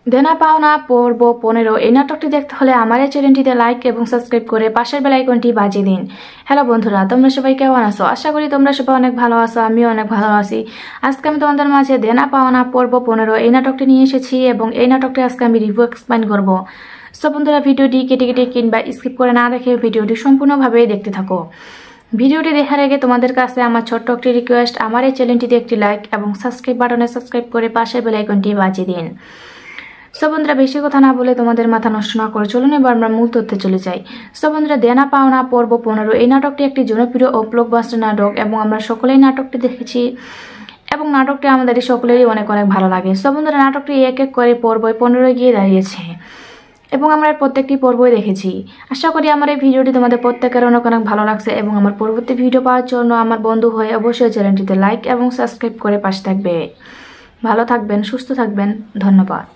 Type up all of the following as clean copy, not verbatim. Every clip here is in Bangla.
দেনা পাওনা পর্ব 15 এই নাটকটি দেখতে হলে আমার এই চ্যানেলটিতে লাইক এবং সাবস্ক্রাইব করে পাশের বেল আইকনটি বাজিয়ে দিন। হ্যালো বন্ধুরা, তোমরা সবাই কেমন আছো? আশা করি তোমরা সবাই অনেক ভালো আছো, আমিও অনেক ভালো আছি। আজকে আমি তোমাদের মাঝে দেনা পাওনা পর্ব 15 এই নাটকটি নিয়ে এসেছি এবং এই নাটকটি আজকে আমি রিভিউ এক্সপ্লেইন করব। সো বন্ধুরা, ভিডিওটি কেটে কেটে কিংবা স্কিপ করে না দেখে ভিডিওটি সম্পূর্ণভাবে দেখতে থাকো। ভিডিওটি দেখার আগে তোমাদের কাছে আমার ছোট্ট একটি রিকোয়েস্ট, আমার এই চ্যানেলটিতে একটি লাইক এবং সাবস্ক্রাইব বাটনে সাবস্ক্রাইব করে পাশের বেল আইকনটি বাজিয়ে দিন। সো বন্ধুরা, বেশি কথা না বলে তোমাদের মাথা নষ্ট না করে চলুন এবার আমরা মূল তথ্যে চলে যাই। সো বন্ধুরা, দেনা পাওনা পর্ব 15 এই নাটকটি একটি জনপ্রিয় ও ব্লকবাস্টার নাটক এবং আমরা সকলেই নাটকটি দেখেছি এবং নাটকটি আমাদের সকলেরই অনেক অনেক ভালো লাগে। সো বন্ধুরা, নাটকটি এক এক করে পর্ব 15 গিয়ে দাঁড়িয়েছে এবং আমরা প্রত্যেকটি পর্বই দেখেছি। আশা করি আমার এই ভিডিওটি তোমাদের প্রত্যেকের অনেক অনেক ভালো লাগছে এবং আমার পরবর্তী ভিডিও পাওয়ার জন্য আমার বন্ধু হয়ে অবশ্যই চ্যানেলটিতে লাইক এবং সাবস্ক্রাইব করে পাশে থাকবে। ভালো থাকবেন, সুস্থ থাকবেন, ধন্যবাদ।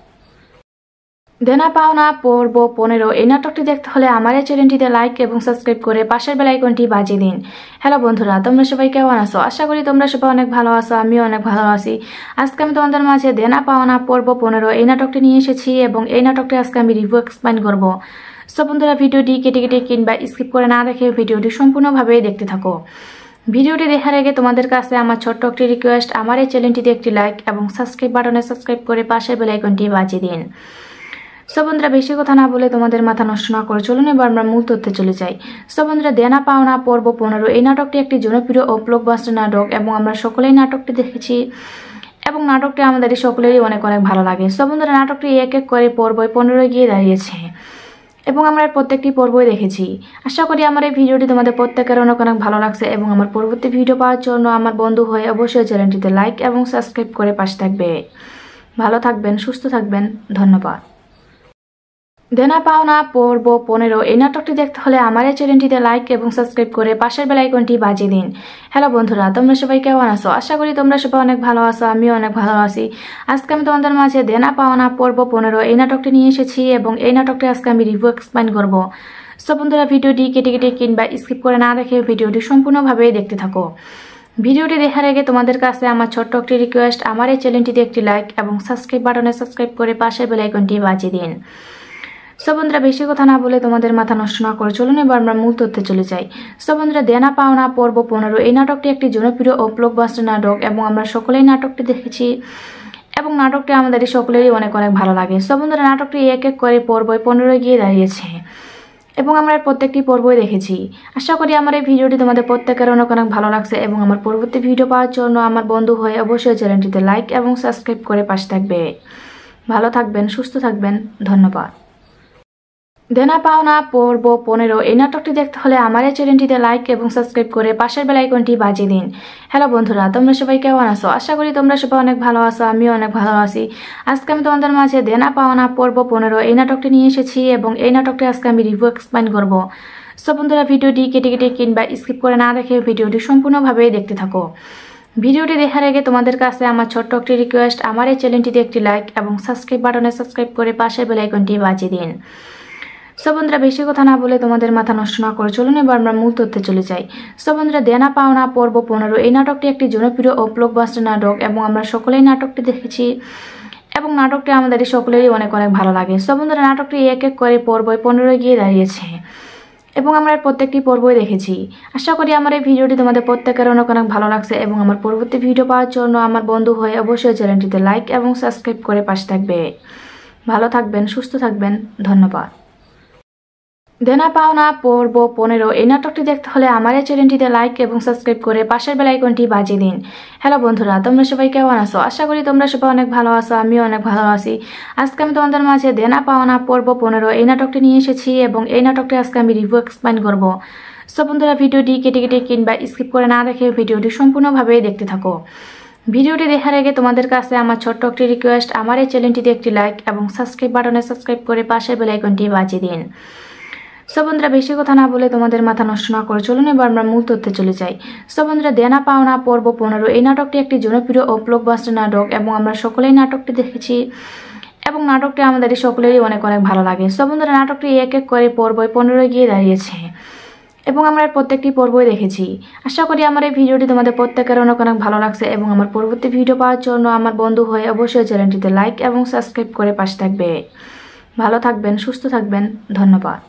দেনা পাওনা পর্ব 15 এই নাটকটি দেখতে হলে আমার এই চ্যানেলটিতে লাইক এবং সাবস্ক্রাইব করে পাশের বেল আইকনটি বাজিয়ে দিন। হ্যালো বন্ধুরা, তোমরা সবাই কেমন আছো? আশা করি তোমরা সবাই অনেক ভালো আছো, আমিও অনেক ভালো আছি। আজকে আমি তোমাদের মাঝে দেনা পাওনা পর্ব 15 এই নাটকটি নিয়ে এসেছি এবং এই নাটকটি আজকে আমি রিভিউ এক্সপ্লেইন করব। সো বন্ধুরা, ভিডিওটি কেটে কেটে কিংবা স্কিপ করে না দেখে ভিডিওটি সম্পূর্ণভাবে দেখতে থাকো। ভিডিওটি দেখার আগে তোমাদের কাছে আমার ছোট্ট একটি রিকোয়েস্ট, আমার এই চ্যানেলটিতে একটি লাইক এবং সাবস্ক্রাইব বাটনে সাবস্ক্রাইব করে পাশের বেল আইকনটি বাজিয়ে দিন। সো বন্ধুরা, বেশি কথা না বলে তোমাদের মাথা নষ্ট না করে চলুন এবার আমরা মূল তথ্যে চলে যাই। সো বন্ধুরা, দেনা পাওনা পর্ব 15 এই নাটকটি একটি জনপ্রিয় ও ব্লকবাস্টার নাটক এবং আমরা সকলেই নাটকটি দেখেছি এবং নাটকটি আমাদের সকলেরই অনেক অনেক ভালো লাগে। সো বন্ধুরা, নাটকটি এক এক করে পর্ব 15 গিয়ে দাঁড়িয়েছে এবং আমরা প্রত্যেকটি পর্বই দেখেছি। আশা করি আমার এই ভিডিওটি তোমাদের প্রত্যেকের অনেক অনেক ভালো লাগছে এবং আমার পরবর্তী ভিডিও পাওয়ার জন্য আমার বন্ধু হয়ে অবশ্যই চ্যানেলটিতে লাইক এবং সাবস্ক্রাইব করে পাশে থাকবে। ভালো থাকবেন, সুস্থ থাকবেন, ধন্যবাদ। দেনা পাওনা পর্ব 15 এই নাটকটি দেখতে হলে আমার এই চ্যানেলটিতে লাইক এবং সাবস্ক্রাইব করে পাশের বেল আইকনটি বাজিয়ে দিন। হ্যালো বন্ধুরা, তোমরা সবাই কেমন আছো? আশা করি তোমরা সবাই অনেক ভালো আছো, আমিও অনেক ভালো আছি। আজকে আমি তোমাদের মাঝে দেনা পাওনা পর্ব 15 এই নাটকটি নিয়ে এসেছি এবং এই নাটকটি আজকে আমি রিভিউ এক্সপ্লেইন করব। সো বন্ধুরা, ভিডিওটি কেটে কেটে কিংবা স্কিপ করে না দেখে ভিডিওটি সম্পূর্ণভাবে দেখতে থাকো। ভিডিওটি দেখার আগে তোমাদের কাছে আমার ছোট্ট একটি রিকোয়েস্ট, আমার এই চ্যানেলটিতে একটি লাইক এবং সাবস্ক্রাইব বাটনে সাবস্ক্রাইব করে পাশের বেল আইকনটি বাজিয়ে দিন। সো বন্ধুরা, বেশি কথা না বলে তোমাদের মাথা নষ্ট না করে চলুন এবার আমরা মূল তথ্যে চলে যাই। সো বন্ধুরা, দেনা পাওনা পর্ব 15 এই নাটকটি একটি জনপ্রিয় ও ব্লকবাস্টার নাটক এবং আমরা সকলেই নাটকটি দেখেছি এবং নাটকটি আমাদের সকলেরই অনেক অনেক ভালো লাগে। সো বন্ধুরা, নাটকটি এক এক করে পর্ব 15 গিয়ে দাঁড়িয়েছে এবং আমরা প্রত্যেকটি পর্বই দেখেছি। আশা করি আমার এই ভিডিওটি তোমাদের প্রত্যেকের অনেক অনেক ভালো লাগছে এবং আমার পরবর্তী ভিডিও পাওয়ার জন্য আমার বন্ধু হয়ে অবশ্যই চ্যানেলটিতে লাইক এবং সাবস্ক্রাইব করে পাশে থাকবে। ভালো থাকবেন, সুস্থ থাকবেন, ধন্যবাদ। দেনা পাওনা পর্ব 15 এই নাটকটি দেখতে হলে আমার এই চ্যানেলটিতে লাইক এবং সাবস্ক্রাইব করে পাশের বেল আইকনটি বাজিয়ে দিন। হ্যালো বন্ধুরা, তোমরা সবাই কেমন আছো? আশা করি তোমরা সবাই অনেক ভালো আছো, আমিও অনেক ভালো আছি। আজকে আমি তোমাদের মাঝে দেনা পাওনা পর্ব 15 এই নাটকটি নিয়ে এসেছি এবং এই নাটকটি আজকে আমি রিভিউ এক্সপ্লেইন করব। সো বন্ধুরা, ভিডিওটি কেটে কেটে কিংবা স্কিপ করে না দেখে ভিডিওটি সম্পূর্ণভাবে দেখতে থাকো। ভিডিওটি দেখার আগে তোমাদের কাছে আমার ছোট্ট একটি রিকোয়েস্ট, আমার এই চ্যানেলটিতে একটি লাইক এবং সাবস্ক্রাইব বাটনে সাবস্ক্রাইব করে পাশের বেল আইকনটি বাজিয়ে দিন। সো বন্ধুরা, বেশি কথা না বলে তোমাদের মাথা নষ্ট না করে চলুন এবার আমরা মূল তথ্যে চলে যাই। সো বন্ধুরা, দেনা পাওনা পর্ব 15 এই নাটকটি একটি জনপ্রিয় ও ব্লকবাস্টার নাটক এবং আমরা সকলেই নাটকটি দেখেছি এবং নাটকটি আমাদের সকলেরই অনেক অনেক ভালো লাগে। সো বন্ধুরা, নাটকটি এক এক করে পর্ব 15 গিয়ে দাঁড়িয়েছে এবং আমরা প্রত্যেকটি পর্বই দেখেছি। আশা করি আমার এই ভিডিওটি তোমাদের প্রত্যেকের অনেক অনেক ভালো লাগছে এবং আমার পরবর্তী ভিডিও পাওয়ার জন্য আমার বন্ধু হয়ে অবশ্যই চ্যানেলটিতে লাইক এবং সাবস্ক্রাইব করে পাশে থাকবে। ভালো থাকবেন, সুস্থ থাকবেন, ধন্যবাদ। দেনা পাওনা পর্ব 15 এই নাটকটি দেখতে হলে আমার এই চ্যানেলটিতে লাইক এবং সাবস্ক্রাইব করে পাশের বেল আইকনটি বাজিয়ে দিন। হ্যালো বন্ধুরা, তোমরা সবাই কেমন আছো? আশা করি তোমরা সবাই অনেক ভালো আছো, আমিও অনেক ভালো আছি। আজকে আমি তোমাদের মাঝে দেনা পাওনা পর্ব 15 এই নাটকটি নিয়ে এসেছি এবং এই নাটকটি আজকে আমি রিভিউ এক্সপ্লেইন করব। সো বন্ধুরা, ভিডিওটি কেটে কেটে কিংবা স্কিপ করে না দেখে ভিডিওটি সম্পূর্ণভাবে দেখতে থাকো। ভিডিওটি দেখার আগে তোমাদের কাছে আমার ছোট্ট একটি রিকোয়েস্ট, আমার এই চ্যানেলটিতে একটি লাইক এবং সাবস্ক্রাইব বাটনে সাবস্ক্রাইব করে পাশের বেল আইকনটি বাজিয়ে দিন। সো বন্ধুরা, বেশি কথা না বলে তোমাদের মাথা নষ্ট না করে চলুন এবার আমরা মূল তথ্যে চলে যাই। সো বন্ধুরা, দেনা পাওনা পর্ব 15 এই নাটকটি একটি জনপ্রিয় ও ব্লকবাস্টার নাটক এবং আমরা সকলেই নাটকটি দেখেছি এবং নাটকটি আমাদের সকলেরই অনেক অনেক ভালো লাগে। সো বন্ধুরা, নাটকটি এক এক করে পর্ব 15 গিয়ে দাঁড়িয়েছে এবং আমরা এর প্রত্যেকটি পর্বই দেখেছি। আশা করি আমার এই ভিডিওটি তোমাদের প্রত্যেকের অনেক অনেক ভালো লাগছে এবং আমার পরবর্তী ভিডিও পাওয়ার জন্য আমার বন্ধু হয়ে অবশ্যই চ্যানেলটিতে লাইক এবং সাবস্ক্রাইব করে পাশে থাকবে। ভালো থাকবেন, সুস্থ থাকবেন, ধন্যবাদ।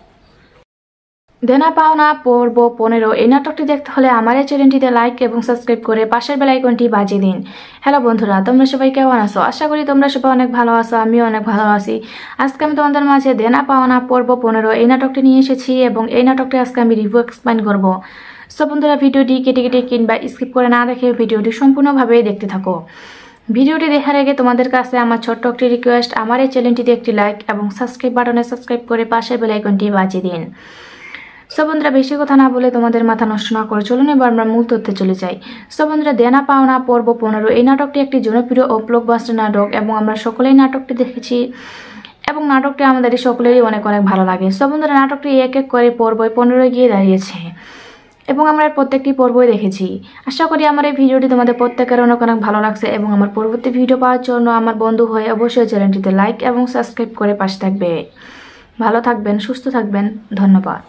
দেনা পাওনা পর্ব 15 এই নাটকটি দেখতে হলে আমার এই চ্যানেলটিতে লাইক এবং সাবস্ক্রাইব করে পাশের বেল আইকনটি বাজিয়ে দিন। হ্যালো বন্ধুরা, তোমরা সবাই কেমন আছো? আশা করি তোমরা সবাই অনেক ভালো আছো, আমিও অনেক ভালো আছি। আজকে আমি তোমাদের মাঝে দেনা পাওনা পর্ব 15 এই নাটকটি নিয়ে এসেছি এবং এই নাটকটি আজকে আমি রিভিউ এক্সপ্লেইন করব। সো বন্ধুরা, ভিডিওটি কেটে কেটে কিংবা স্কিপ করে না দেখে ভিডিওটি সম্পূর্ণভাবে দেখতে থাকো। ভিডিওটি দেখার আগে তোমাদের কাছে আমার ছোট্ট একটি রিকোয়েস্ট, আমার এই চ্যানেলটিতে একটি লাইক এবং সাবস্ক্রাইব বাটনে সাবস্ক্রাইব করে পাশের বেল আইকনটি বাজিয়ে দিন। সো বন্ধুরা, বেশি কথা না বলে তোমাদের মাথা নষ্ট না করে চলুন এবার আমরা মূল তথ্যে চলে যাই। সো বন্ধুরা, দেনা পাওনা পর্ব 15 এই নাটকটি একটি জনপ্রিয় ও ব্লকবাস্টার নাটক এবং আমরা সকলেই নাটকটি দেখেছি এবং নাটকটি আমাদের সকলেরই অনেক অনেক ভালো লাগে। সো বন্ধুরা, নাটকটি এক এক করে পর্ব 15 গিয়ে দাঁড়িয়েছে এবং আমরা এর প্রত্যেকটি পর্বই দেখেছি। আশা করি আমার এই ভিডিওটি তোমাদের প্রত্যেকের অনেক অনেক ভালো লাগছে এবং আমার পরবর্তী ভিডিও পাওয়ার জন্য আমার বন্ধু হয়ে অবশ্যই চ্যানেলটিতে লাইক এবং সাবস্ক্রাইব করে পাশে থাকবে। ভালো থাকবেন, সুস্থ থাকবেন, ধন্যবাদ।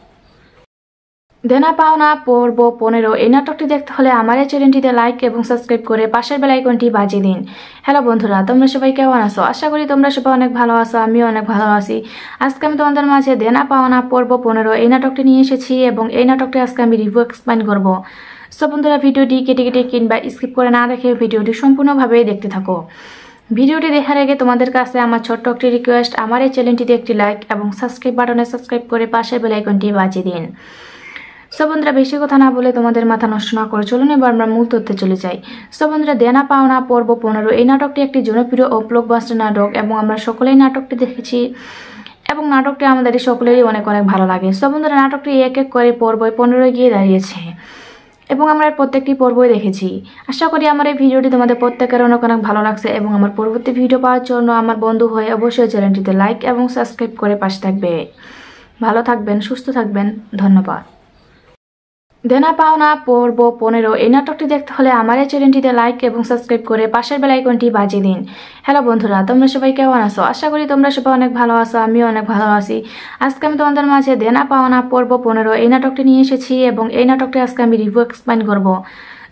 দেনা পাওনা পর্ব 15 এই নাটকটি দেখতে হলে আমার এই চ্যানেলটিতে লাইক এবং সাবস্ক্রাইব করে পাশের বেল আইকনটি বাজিয়ে দিন। হ্যালো বন্ধুরা, তোমরা সবাই কেমন আছো? আশা করি তোমরা সবাই অনেক ভালো আছো, আমিও অনেক ভালো আছি। আজকে আমি তোমাদের মাঝে দেনা পাওনা পর্ব 15 এই নাটকটি নিয়ে এসেছি এবং এই নাটকটি আজকে আমি রিভিউ এক্সপ্লেইন করব। সো বন্ধুরা, ভিডিওটি কেটে কেটে কিংবা স্কিপ করে না দেখে ভিডিওটি সম্পূর্ণভাবে দেখতে থাকো। ভিডিওটি দেখার আগে তোমাদের কাছে আমার ছোট্ট একটি রিকোয়েস্ট, আমার এই চ্যানেলটিতে একটি লাইক এবং সাবস্ক্রাইব বাটনে সাবস্ক্রাইব করে পাশের বেল আইকনটি বাজিয়ে দিন। সো বন্ধুরা, বেশি কথা না বলে তোমাদের মাথা নষ্ট না করে চলুন এবার আমরা মূল তথ্যে চলে যাই। সো বন্ধুরা, দেনা পাওনা পর্ব 15 এই নাটকটি একটি জনপ্রিয় ও ব্লকবাস্টার নাটক এবং আমরা সকলেই নাটকটি দেখেছি এবং নাটকটি আমাদের সকলেরই অনেক অনেক ভালো লাগে। সো বন্ধুরা, নাটকটি এক এক করে পর্ব 15 গিয়ে দাঁড়িয়েছে এবং আমরা এর প্রত্যেকটি পর্বই দেখেছি। আশা করি আমার এই ভিডিওটি তোমাদের প্রত্যেকের অনেক অনেক ভালো লাগছে এবং আমার পরবর্তী ভিডিও পাওয়ার জন্য আমার বন্ধু হয়ে অবশ্যই চ্যানেলটিতে লাইক এবং সাবস্ক্রাইব করে পাশে থাকবে। ভালো থাকবেন, সুস্থ থাকবেন, ধন্যবাদ। দেনা পাওনা পর্ব 15 এই নাটকটি দেখতে হলে আমার এই চ্যানেলটিতে লাইক এবং সাবস্ক্রাইব করে পাশের বেল আইকনটি বাজিয়ে দিন। হ্যালো বন্ধুরা, তোমরা সবাই কেমন আছো? আশা করি তোমরা সবাই অনেক ভালো আছো, আমিও অনেক ভালো আছি। আজকে আমি তোমাদের মাঝে দেনা পাওনা পর্ব 15 এই নাটকটি নিয়ে এসেছি এবং এই নাটকটি আজকে আমি রিভিউ এক্সপ্লেইন করব।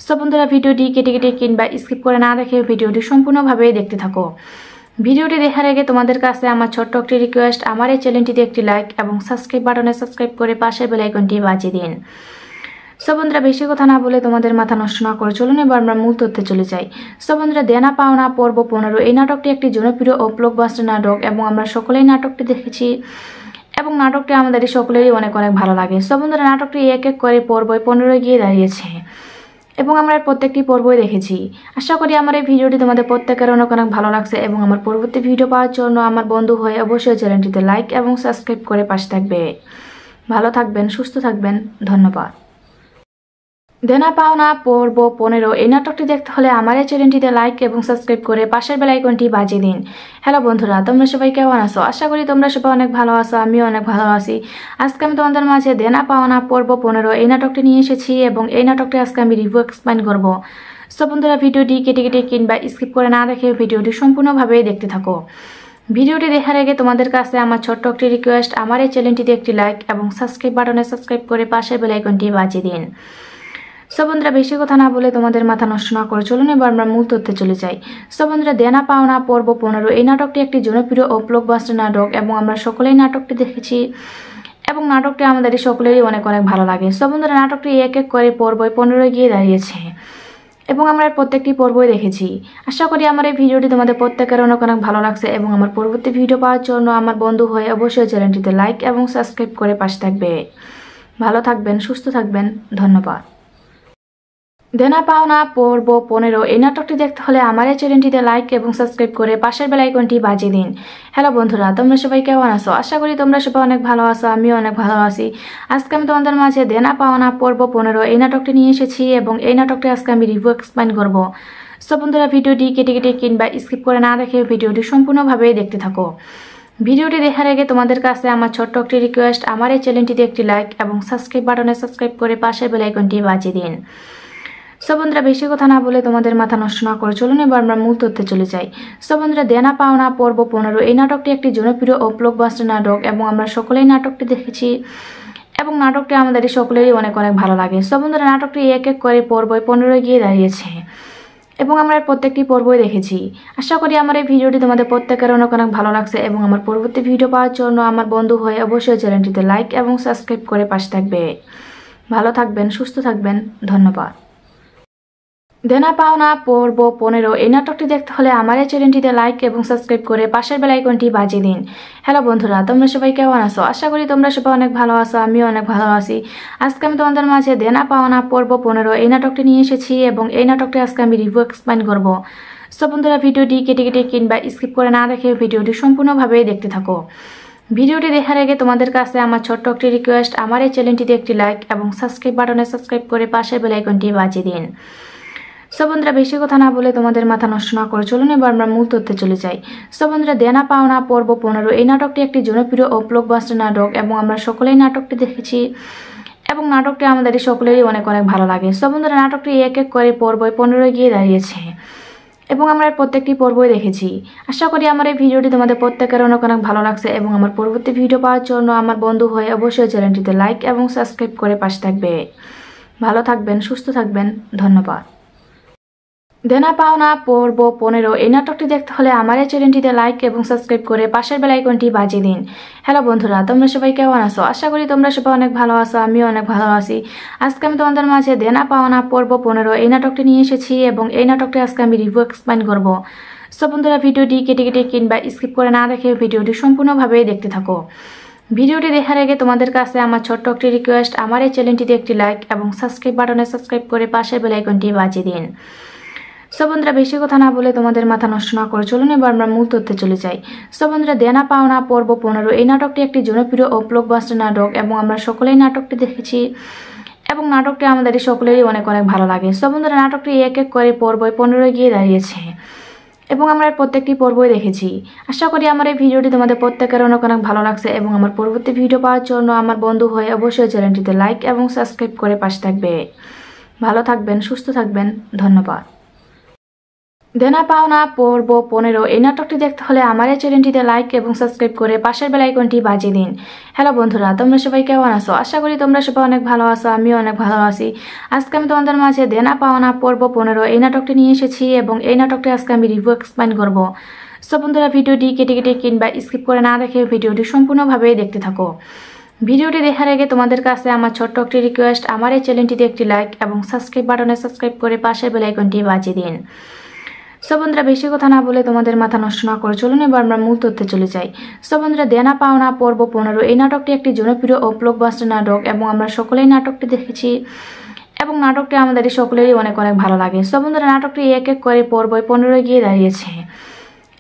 সো বন্ধুরা, ভিডিওটি কেটে কেটে কিংবা স্কিপ করে না দেখে ভিডিওটি সম্পূর্ণভাবে দেখতে থাকো। ভিডিওটি দেখার আগে তোমাদের কাছে আমার ছোট্ট একটি রিকোয়েস্ট, আমার এই চ্যানেলটিতে একটি লাইক এবং সাবস্ক্রাইব বাটনে সাবস্ক্রাইব করে পাশের বেল আইকনটি বাজিয়ে দিন। সো বন্ধুরা, বেশি কথা না বলে তোমাদের মাথা নষ্ট না করে চলুন এবার আমরা মূল তথ্যে চলে যাই। সো বন্ধুরা, দেনা পাওনা পর্ব 15 এই নাটকটি একটি জনপ্রিয় ও ব্লকবাস্টার নাটক এবং আমরা সকলেই নাটকটি দেখেছি এবং নাটকটি আমাদের সকলেরই অনেক অনেক ভালো লাগে। সো বন্ধুরা, নাটকটি এক এক করে পর্ব 15 গিয়ে দাঁড়িয়েছে এবং আমরা এর প্রত্যেকটি পর্বই দেখেছি। আশা করি আমার এই ভিডিওটি তোমাদের প্রত্যেকের অনেক অনেক ভালো লাগছে এবং আমার পরবর্তী ভিডিও পাওয়ার জন্য আমার বন্ধু হয়ে অবশ্যই চ্যানেলটিতে লাইক এবং সাবস্ক্রাইব করে পাশে থাকবে। ভালো থাকবেন, সুস্থ থাকবেন, ধন্যবাদ। দেনা পাওনা পর্ব 15 এই নাটকটি দেখতে হলে আমার এই চ্যানেলটিতে লাইক এবং সাবস্ক্রাইব করে পাশের বেল আইকনটি বাজিয়ে দিন। হ্যালো বন্ধুরা, তোমরা সবাই কেমন আছো? আশা করি তোমরা সবাই অনেক ভালো আছো, আমিও অনেক ভালো আছি। আজকে আমি তোমাদের মাঝে দেনা পাওনা পর্ব 15 এই নাটকটি নিয়ে এসেছি এবং এই নাটকটি আজকে আমি রিভিউ এক্সপ্লেইন করব। সো বন্ধুরা, ভিডিওটি কেটে কেটে কিংবা স্কিপ করে না দেখে ভিডিওটি সম্পূর্ণভাবে দেখতে থাকো। ভিডিওটি দেখার আগে তোমাদের কাছে আমার ছোট্ট একটি রিকোয়েস্ট, আমার এই চ্যানেলটিতে একটি লাইক এবং সাবস্ক্রাইব বাটনে সাবস্ক্রাইব করে পাশের বেল আইকনটি বাজিয়ে দিন। সো বন্ধুরা, বেশি কথা না বলে তোমাদের মাথা নষ্ট না করে চলুন এবার আমরা মূল তথ্যে চলে যাই। সো বন্ধুরা, দেনা পাওনা পর্ব 15 এই নাটকটি একটি জনপ্রিয় ও ব্লকবাস্টার নাটক এবং আমরা সকলেই নাটকটি দেখেছি এবং নাটকটি আমাদের সকলেরই অনেক অনেক ভালো লাগে। সো বন্ধুরা, নাটকটি এক এক করে পর্ব 15 গিয়ে দাঁড়িয়েছে এবং আমরা এর প্রত্যেকটি পর্বই দেখেছি। আশা করি আমার এই ভিডিওটি তোমাদের প্রত্যেকের অনেক অনেক ভালো লাগছে এবং আমার পরবর্তী ভিডিও পাওয়ার জন্য আমার বন্ধু হয়ে অবশ্যই চ্যানেলটিতে লাইক এবং সাবস্ক্রাইব করে পাশে থাকবে। ভালো থাকবেন, সুস্থ থাকবেন, ধন্যবাদ। দেনা পাওনা পর্ব 15 এই নাটকটি দেখতে হলে আমার এই চ্যানেলটিতে লাইক এবং সাবস্ক্রাইব করে পাশের বেল আইকনটি বাজিয়ে দিন। হ্যালো বন্ধুরা, তোমরা সবাই কেমন আছো? আশা করি তোমরা সবাই অনেক ভালো আছো, আমিও অনেক ভালো আছি। আজকে আমি তোমাদের মাঝে দেনা পাওনা পর্ব 15 এই নাটকটি নিয়ে এসেছি এবং এই নাটকটি আজকে আমি রিভিউ এক্সপ্লেইন করব। সো বন্ধুরা, ভিডিওটি কেটে কেটে কিংবা স্কিপ করে না দেখে ভিডিওটি সম্পূর্ণভাবে দেখতে থাকো। ভিডিওটি দেখার আগে তোমাদের কাছে আমার ছোট্ট একটি রিকোয়েস্ট, আমার এই চ্যানেলটিতে একটি লাইক এবং সাবস্ক্রাইব বাটনে সাবস্ক্রাইব করে পাশের বেল আইকনটি বাজিয়ে দিন। সো বন্ধুরা, বেশি কথা না বলে তোমাদের মাথা নষ্ট না করে চলুন এবার আমরা মূল তথ্যে চলে যাই। সো বন্ধুরা, দেনা পাওনা পর্ব 15 এই নাটকটি একটি জনপ্রিয় ও ব্লকবাস্টার নাটক এবং আমরা সকলেই নাটকটি দেখেছি এবং নাটকটি আমাদের সকলেরই অনেক অনেক ভালো লাগে। সো বন্ধুরা, নাটকটি এক এক করে পর্ব 15 গিয়ে দাঁড়িয়েছে এবং আমরা প্রত্যেকটি পর্বই দেখেছি। আশা করি আমার এই ভিডিওটি তোমাদের প্রত্যেকের অনেক অনেক ভালো লাগছে এবং আমার পরবর্তী ভিডিও পাওয়ার জন্য আমার বন্ধু হয়ে অবশ্যই চ্যানেলটিতে লাইক এবং সাবস্ক্রাইব করে পাশে থাকবে। ভালো থাকবেন, সুস্থ থাকবেন, ধন্যবাদ। দেনা পাওনা পর্ব 15 এই নাটকটি দেখতে হলে আমার এই চ্যানেলটিতে লাইক এবং সাবস্ক্রাইব করে পাশের বেল আইকনটি বাজিয়ে দিন। হ্যালো বন্ধুরা, তোমরা সবাই কেমন আছো? আশা করি তোমরা সবাই অনেক ভালো আছো, আমিও অনেক ভালো আছি। আজকে আমি তোমাদের মাঝে দেনা পাওনা পর্ব 15 এই নাটকটি নিয়ে এসেছি এবং এই নাটকটি আজকে আমি রিভিউ এক্সপ্লেইন করব। সো বন্ধুরা, ভিডিওটি কেটে কেটে কিংবা স্কিপ করে না দেখে ভিডিওটি সম্পূর্ণভাবে দেখতে থাকো। ভিডিওটি দেখার আগে তোমাদের কাছে আমার ছোট্ট একটি রিকোয়েস্ট, আমার এই চ্যানেলটিতে একটি লাইক এবং সাবস্ক্রাইব বাটনে সাবস্ক্রাইব করে পাশের বেল আইকনটি বাজিয়ে দিন। সো বন্ধুরা, বেশি কথা না বলে তোমাদের মাথা নষ্ট না করে চলুন এবার আমরা মূল তথ্যে চলে যাই। সো বন্ধুরা, দেনা পাওনা পর্ব 15 এই নাটকটি একটি জনপ্রিয় ও ব্লকবাস্টার নাটক এবং আমরা সকলেই নাটকটি দেখেছি এবং নাটকটি আমাদের সকলেরই অনেক অনেক ভালো লাগে। সো বন্ধুরা, নাটকটি এক এক করে পর্ব 15 গিয়ে দাঁড়িয়েছে এবং আমরা প্রত্যেকটি পর্বই দেখেছি। আশা করি আমার এই ভিডিওটি তোমাদের প্রত্যেকের অনেক অনেক ভালো লাগছে এবং আমার পরবর্তী ভিডিও পাওয়ার জন্য আমার বন্ধু হয়ে অবশ্যই চ্যানেলটিতে লাইক এবং সাবস্ক্রাইব করে পাশে থাকবে। ভালো থাকবেন, সুস্থ থাকবেন, ধন্যবাদ। দেনা পাওনা পর্ব 15 এই নাটকটি দেখতে হলে আমার এই চ্যানেলটিতে লাইক এবং সাবস্ক্রাইব করে পাশের বেল আইকনটি বাজিয়ে দিন। হ্যালো বন্ধুরা, তোমরা সবাই কেমন আছো? আশা করি তোমরা সবাই অনেক ভালো আছো, আমিও অনেক ভালো আছি। আজকে আমি তোমাদের মাঝে দেনা পাওনা পর্ব 15 এই নাটকটি নিয়ে এসেছি এবং এই নাটকটি আজকে আমি রিভিউ এক্সপ্লেইন করব। সো বন্ধুরা, ভিডিওটি কেটে কেটে কিংবা স্কিপ করে না দেখে ভিডিওটি সম্পূর্ণভাবে দেখতে থাকো। ভিডিওটি দেখার আগে তোমাদের কাছে আমার ছোট্ট একটি রিকোয়েস্ট, আমার এই চ্যানেলটিতে একটি লাইক এবং সাবস্ক্রাইব বাটনে সাবস্ক্রাইব করে পাশের বেল আইকনটি বাজিয়ে দিন। সো বন্ধুরা, বেশি কথা না বলে তোমাদের মাথা নষ্ট না করে চলুন এবার আমরা মূল তথ্যে চলে যাই। সো বন্ধুরা, দেনা পাওনা পর্ব 15 এই নাটকটি একটি জনপ্রিয় ও ব্লকবাস্টার নাটক এবং আমরা সকলেই নাটকটি দেখেছি এবং নাটকটি আমাদের সকলেরই অনেক অনেক ভালো লাগে। সো বন্ধুরা, নাটকটি এক এক করে পর্ব 15 গিয়ে দাঁড়িয়েছে এবং আমরা প্রত্যেকটি পর্বই দেখেছি। আশা করি আমার এই ভিডিওটি তোমাদের প্রত্যেকের অনেক অনেক ভালো লাগছে এবং আমার পরবর্তী ভিডিও পাওয়ার জন্য আমার বন্ধু হয়ে অবশ্যই চ্যানেলটিতে লাইক এবং সাবস্ক্রাইব করে পাশে থাকবে। ভালো থাকবেন, সুস্থ থাকবেন, ধন্যবাদ। দেনা পাওনা পর্ব 15 এই নাটকটি দেখতে হলে আমার এই চ্যানেলটিতে লাইক এবং সাবস্ক্রাইব করে পাশের বেল আইকনটি বাজিয়ে দিন। হ্যালো বন্ধুরা, তোমরা সবাই কেমন আছো? আশা করি তোমরা সবাই অনেক ভালো আছো, আমিও অনেক ভালো আছি। আজকে আমি তোমাদের মাঝে দেনা পাওনা পর্ব 15 এই নাটকটি নিয়ে এসেছি এবং এই নাটকটি আজকে আমি রিভিউ এক্সপ্লেইন করব। সো বন্ধুরা, ভিডিওটি কেটে কেটে কিংবা স্কিপ করে না দেখে ভিডিওটি সম্পূর্ণভাবে দেখতে থাকো। ভিডিওটি দেখার আগে তোমাদের কাছে আমার ছোট্ট একটি রিকোয়েস্ট, আমার এই চ্যানেলটিতে একটি লাইক এবং সাবস্ক্রাইব বাটনে সাবস্ক্রাইব করে পাশের বেল আইকনটি বাজিয়ে দিন। সো বন্ধুরা, বেশি কথা না বলে তোমাদের মাথা নষ্ট না করে চলুন এবার আমরা মূল তথ্যে চলে যাই। সো বন্ধুরা, দেনা পাওনা পর্ব 15 এই নাটকটি একটি জনপ্রিয় ও ব্লকবাস্টার নাটক এবং আমরা সকলেই নাটকটি দেখেছি এবং নাটকটি আমাদের সকলেরই অনেক অনেক ভালো লাগে। সো বন্ধুরা, নাটকটি এক এক করে পর্ব 15 গিয়ে দাঁড়িয়েছে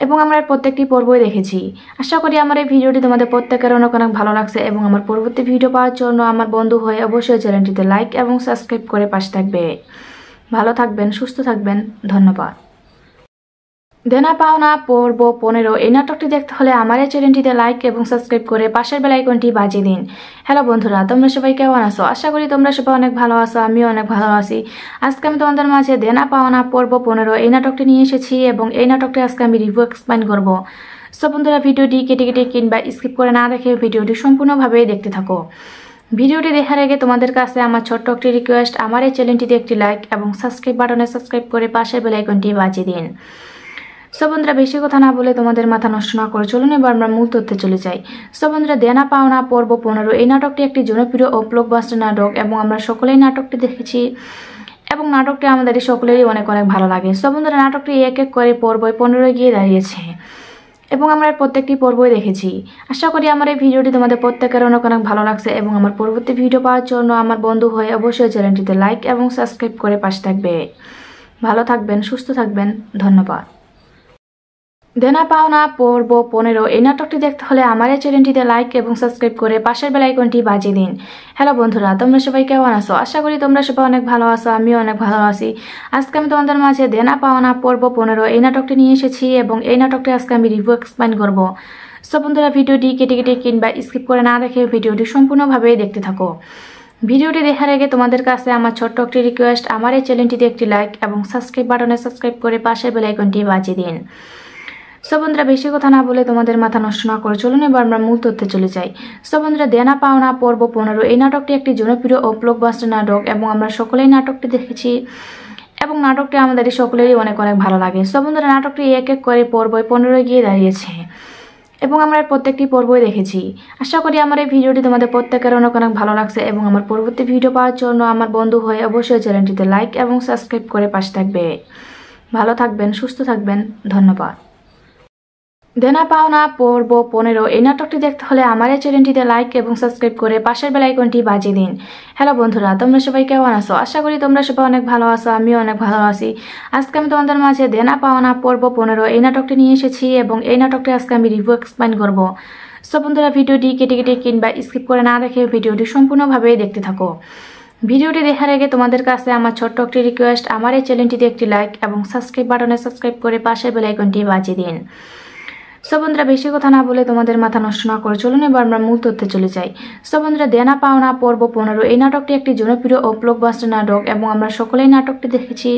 এবং আমরা প্রত্যেকটি পর্বই দেখেছি। আশা করি আমার এই ভিডিওটি তোমাদের প্রত্যেকের অনেক অনেক ভালো লাগছে এবং আমার পরবর্তী ভিডিও পাওয়ার জন্য আমার বন্ধু হয়ে অবশ্যই চ্যানেলটিতে লাইক এবং সাবস্ক্রাইব করে পাশে থাকবে। ভালো থাকবেন, সুস্থ থাকবেন, ধন্যবাদ। দেনা পাওনা পর্ব 15 এই নাটকটি দেখতে হলে আমার এই চ্যানেলটিতে লাইক এবং সাবস্ক্রাইব করে পাশের বেল আইকনটি বাজিয়ে দিন। হ্যালো বন্ধুরা, তোমরা সবাই কেমন আছো? আশা করি তোমরা সবাই অনেক ভালো আছো, আমিও অনেক ভালো আছি। আজকে আমি তোমাদের মাঝে দেনা পাওনা পর্ব 15 এই নাটকটি নিয়ে এসেছি এবং এই নাটকটি আজকে আমি রিভিউ এক্সপ্লেইন করব। সো বন্ধুরা, ভিডিওটি কেটে কেটে কিংবা স্কিপ করে না দেখে ভিডিওটি সম্পূর্ণভাবে দেখতে থাকো। ভিডিওটি দেখার আগে তোমাদের কাছে আমার ছোট্ট একটি রিকোয়েস্ট, আমার এই চ্যানেলটিতে একটি লাইক এবং সাবস্ক্রাইব বাটনে সাবস্ক্রাইব করে পাশের বেল আইকনটি বাজিয়ে দিন। সো বন্ধুরা, বেশি কথা না বলে তোমাদের মাথা নষ্ট না করে চলুন এবার আমরা মূল তথ্যে চলে যাই। সো বন্ধুরা, দেনা পাওনা পর্ব 15 এই নাটকটি একটি জনপ্রিয় ও ব্লকবাস্টার নাটক এবং আমরা সকলেই নাটকটি দেখেছি এবং নাটকটি আমাদের সকলেরই অনেক অনেক ভালো লাগে। সো বন্ধুরা, নাটকটি এক এক করে পর্ব 15 গিয়ে দাঁড়িয়েছে এবং আমরা প্রত্যেকটি পর্বই দেখেছি। আশা করি আমার এই ভিডিওটি তোমাদের প্রত্যেকের অনেক অনেক ভালো লাগছে এবং আমার পরবর্তী ভিডিও পাওয়ার জন্য আমার বন্ধু হয়ে অবশ্যই চ্যানেলটিতে লাইক এবং সাবস্ক্রাইব করে পাশে থাকবে। ভালো থাকবেন, সুস্থ থাকবেন, ধন্যবাদ। দেনা পাওনা পর্ব 15 এই নাটকটি দেখতে হলে আমার এই চ্যানেলটিতে লাইক এবং সাবস্ক্রাইব করে পাশের বেল আইকনটি বাজিয়ে দিন। হ্যালো বন্ধুরা, তোমরা সবাই কেমন আছো? আশা করি তোমরা সবাই অনেক ভালো আছো, আমিও অনেক ভালো আছি। আজকে আমি তোমাদের মাঝে দেনা পাওনা পর্ব 15 এই নাটকটি নিয়ে এসেছি এবং এই নাটকটি আজকে আমি রিভিউ এক্সপ্লেইন করব। সো বন্ধুরা, ভিডিওটি কেটে কেটে কিংবা স্কিপ করে না দেখে ভিডিওটি সম্পূর্ণভাবে দেখতে থাকো। ভিডিওটি দেখার আগে তোমাদের কাছে আমার ছোট্ট একটি রিকোয়েস্ট, আমার এই চ্যানেলটিতে একটি লাইক এবং সাবস্ক্রাইব বাটনে সাবস্ক্রাইব করে পাশের বেল আইকনটি বাজিয়ে দিন। সো বন্ধুরা বেশি কথা না বলে তোমাদের মাথা নষ্ট না করে চলুন এবার আমরা মূল তথ্যে চলে যাই। সো বন্ধুরা দেনা পাওনা পর্ব 15 এই নাটকটি একটি জনপ্রিয় ও ব্লকবাস্টার নাটক এবং আমরা সকলেই নাটকটি দেখেছি এবং নাটকটি আমাদের সকলেরই অনেক অনেক ভালো লাগে। সো বন্ধুরা নাটকটি এক এক করে পর্ব 15 গিয়ে দাঁড়িয়েছে এবং আমরা প্রত্যেকটি পর্বই দেখেছি। আশা করি আমার এই ভিডিওটি তোমাদের প্রত্যেকের অনেক অনেক ভালো লাগছে এবং আমার পরবর্তী ভিডিও পাওয়ার জন্য আমার বন্ধু হয়ে অবশ্যই চ্যানেলটিতে লাইক এবং সাবস্ক্রাইব করে পাশে থাকবে। ভালো থাকবেন, সুস্থ থাকবেন, ধন্যবাদ। দেনা পাওনা পর্ব 15 এই নাটকটি দেখতে হলে আমার এই চ্যানেলটিতে লাইক এবং সাবস্ক্রাইব করে পাশের বেল আইকনটি বাজিয়ে দিন। হ্যালো বন্ধুরা, তোমরা সবাই কেমন আছো? আশা করি তোমরা সবাই অনেক ভালো আছো, আমিও অনেক ভালো আছি। আজকে আমি তোমাদের মাঝে দেনা পাওনা পর্ব 15 এই নাটকটি নিয়ে এসেছি এবং এই নাটকটি আজকে আমি রিভিউ এক্সপ্লেইন করব। সো বন্ধুরা ভিডিওটি কেটে কেটে কিংবা স্কিপ করে না দেখে ভিডিওটি সম্পূর্ণভাবে দেখতে থাকো। ভিডিওটি দেখার আগে তোমাদের কাছে আমার ছোট্ট একটি রিকোয়েস্ট, আমার এই চ্যানেলটিতে একটি লাইক এবং সাবস্ক্রাইব বাটনে সাবস্ক্রাইব করে পাশের বেল আইকনটি বাজিয়ে দিন। সো বন্ধুরা বেশি কথা না বলে তোমাদের মাথা নষ্ট না করে চলুন এবার আমরা মূল তথ্যে চলে যাই। সো বন্ধুরা দেনা পাওনা পর্ব 15 এই নাটকটি একটি জনপ্রিয় ও ব্লকবাস্টার নাটক এবং আমরা সকলেই নাটকটি দেখেছি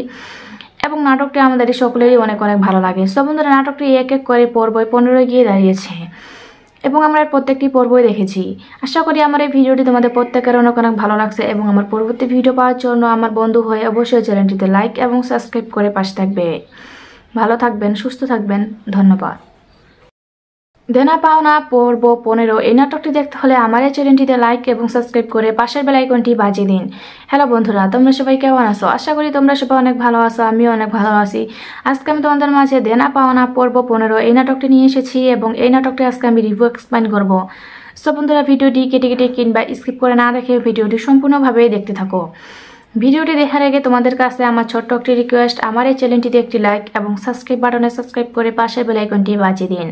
এবং নাটকটি আমাদের সকলেরই অনেক অনেক ভালো লাগে। সো বন্ধুরা নাটকটি এক এক করে পর্ব 15 গিয়ে দাঁড়িয়েছে এবং আমরা প্রত্যেকটি পর্বই দেখেছি। আশা করি আমার এই ভিডিওটি তোমাদের প্রত্যেকের অনেক অনেক ভালো লাগছে এবং আমার পরবর্তী ভিডিও পাওয়ার জন্য আমার বন্ধু হয়ে অবশ্যই চ্যানেলটিতে লাইক এবং সাবস্ক্রাইব করে পাশে থাকবে। ভালো থাকবেন, সুস্থ থাকবেন, ধন্যবাদ। দেনা পাওনা পর্ব 15 এই নাটকটি দেখতে হলে আমার এই চ্যানেলটিতে লাইক এবং সাবস্ক্রাইব করে পাশের বেল আইকনটি বাজিয়ে দিন। হ্যালো বন্ধুরা, তোমরা সবাই কেমন আছো? আশা করি তোমরা সবাই অনেক ভালো আছো, আমিও অনেক ভালো আছি। আজকে আমি তোমাদের মাঝে দেনা পাওনা পর্ব 15 এই নাটকটি নিয়ে এসেছি এবং এই নাটকটি আজকে আমি রিভিউ এক্সপ্লেইন করব। সো বন্ধুরা ভিডিওটি কেটে কেটে কিংবা স্কিপ করে না দেখে ভিডিওটি সম্পূর্ণভাবে দেখতে থাকো। ভিডিওটি দেখার আগে তোমাদের কাছে আমার ছোট্ট একটি রিকোয়েস্ট, আমার এই চ্যানেলটিতে একটি লাইক এবং সাবস্ক্রাইব বাটনে সাবস্ক্রাইব করে পাশের বেল আইকনটি বাজিয়ে দিন।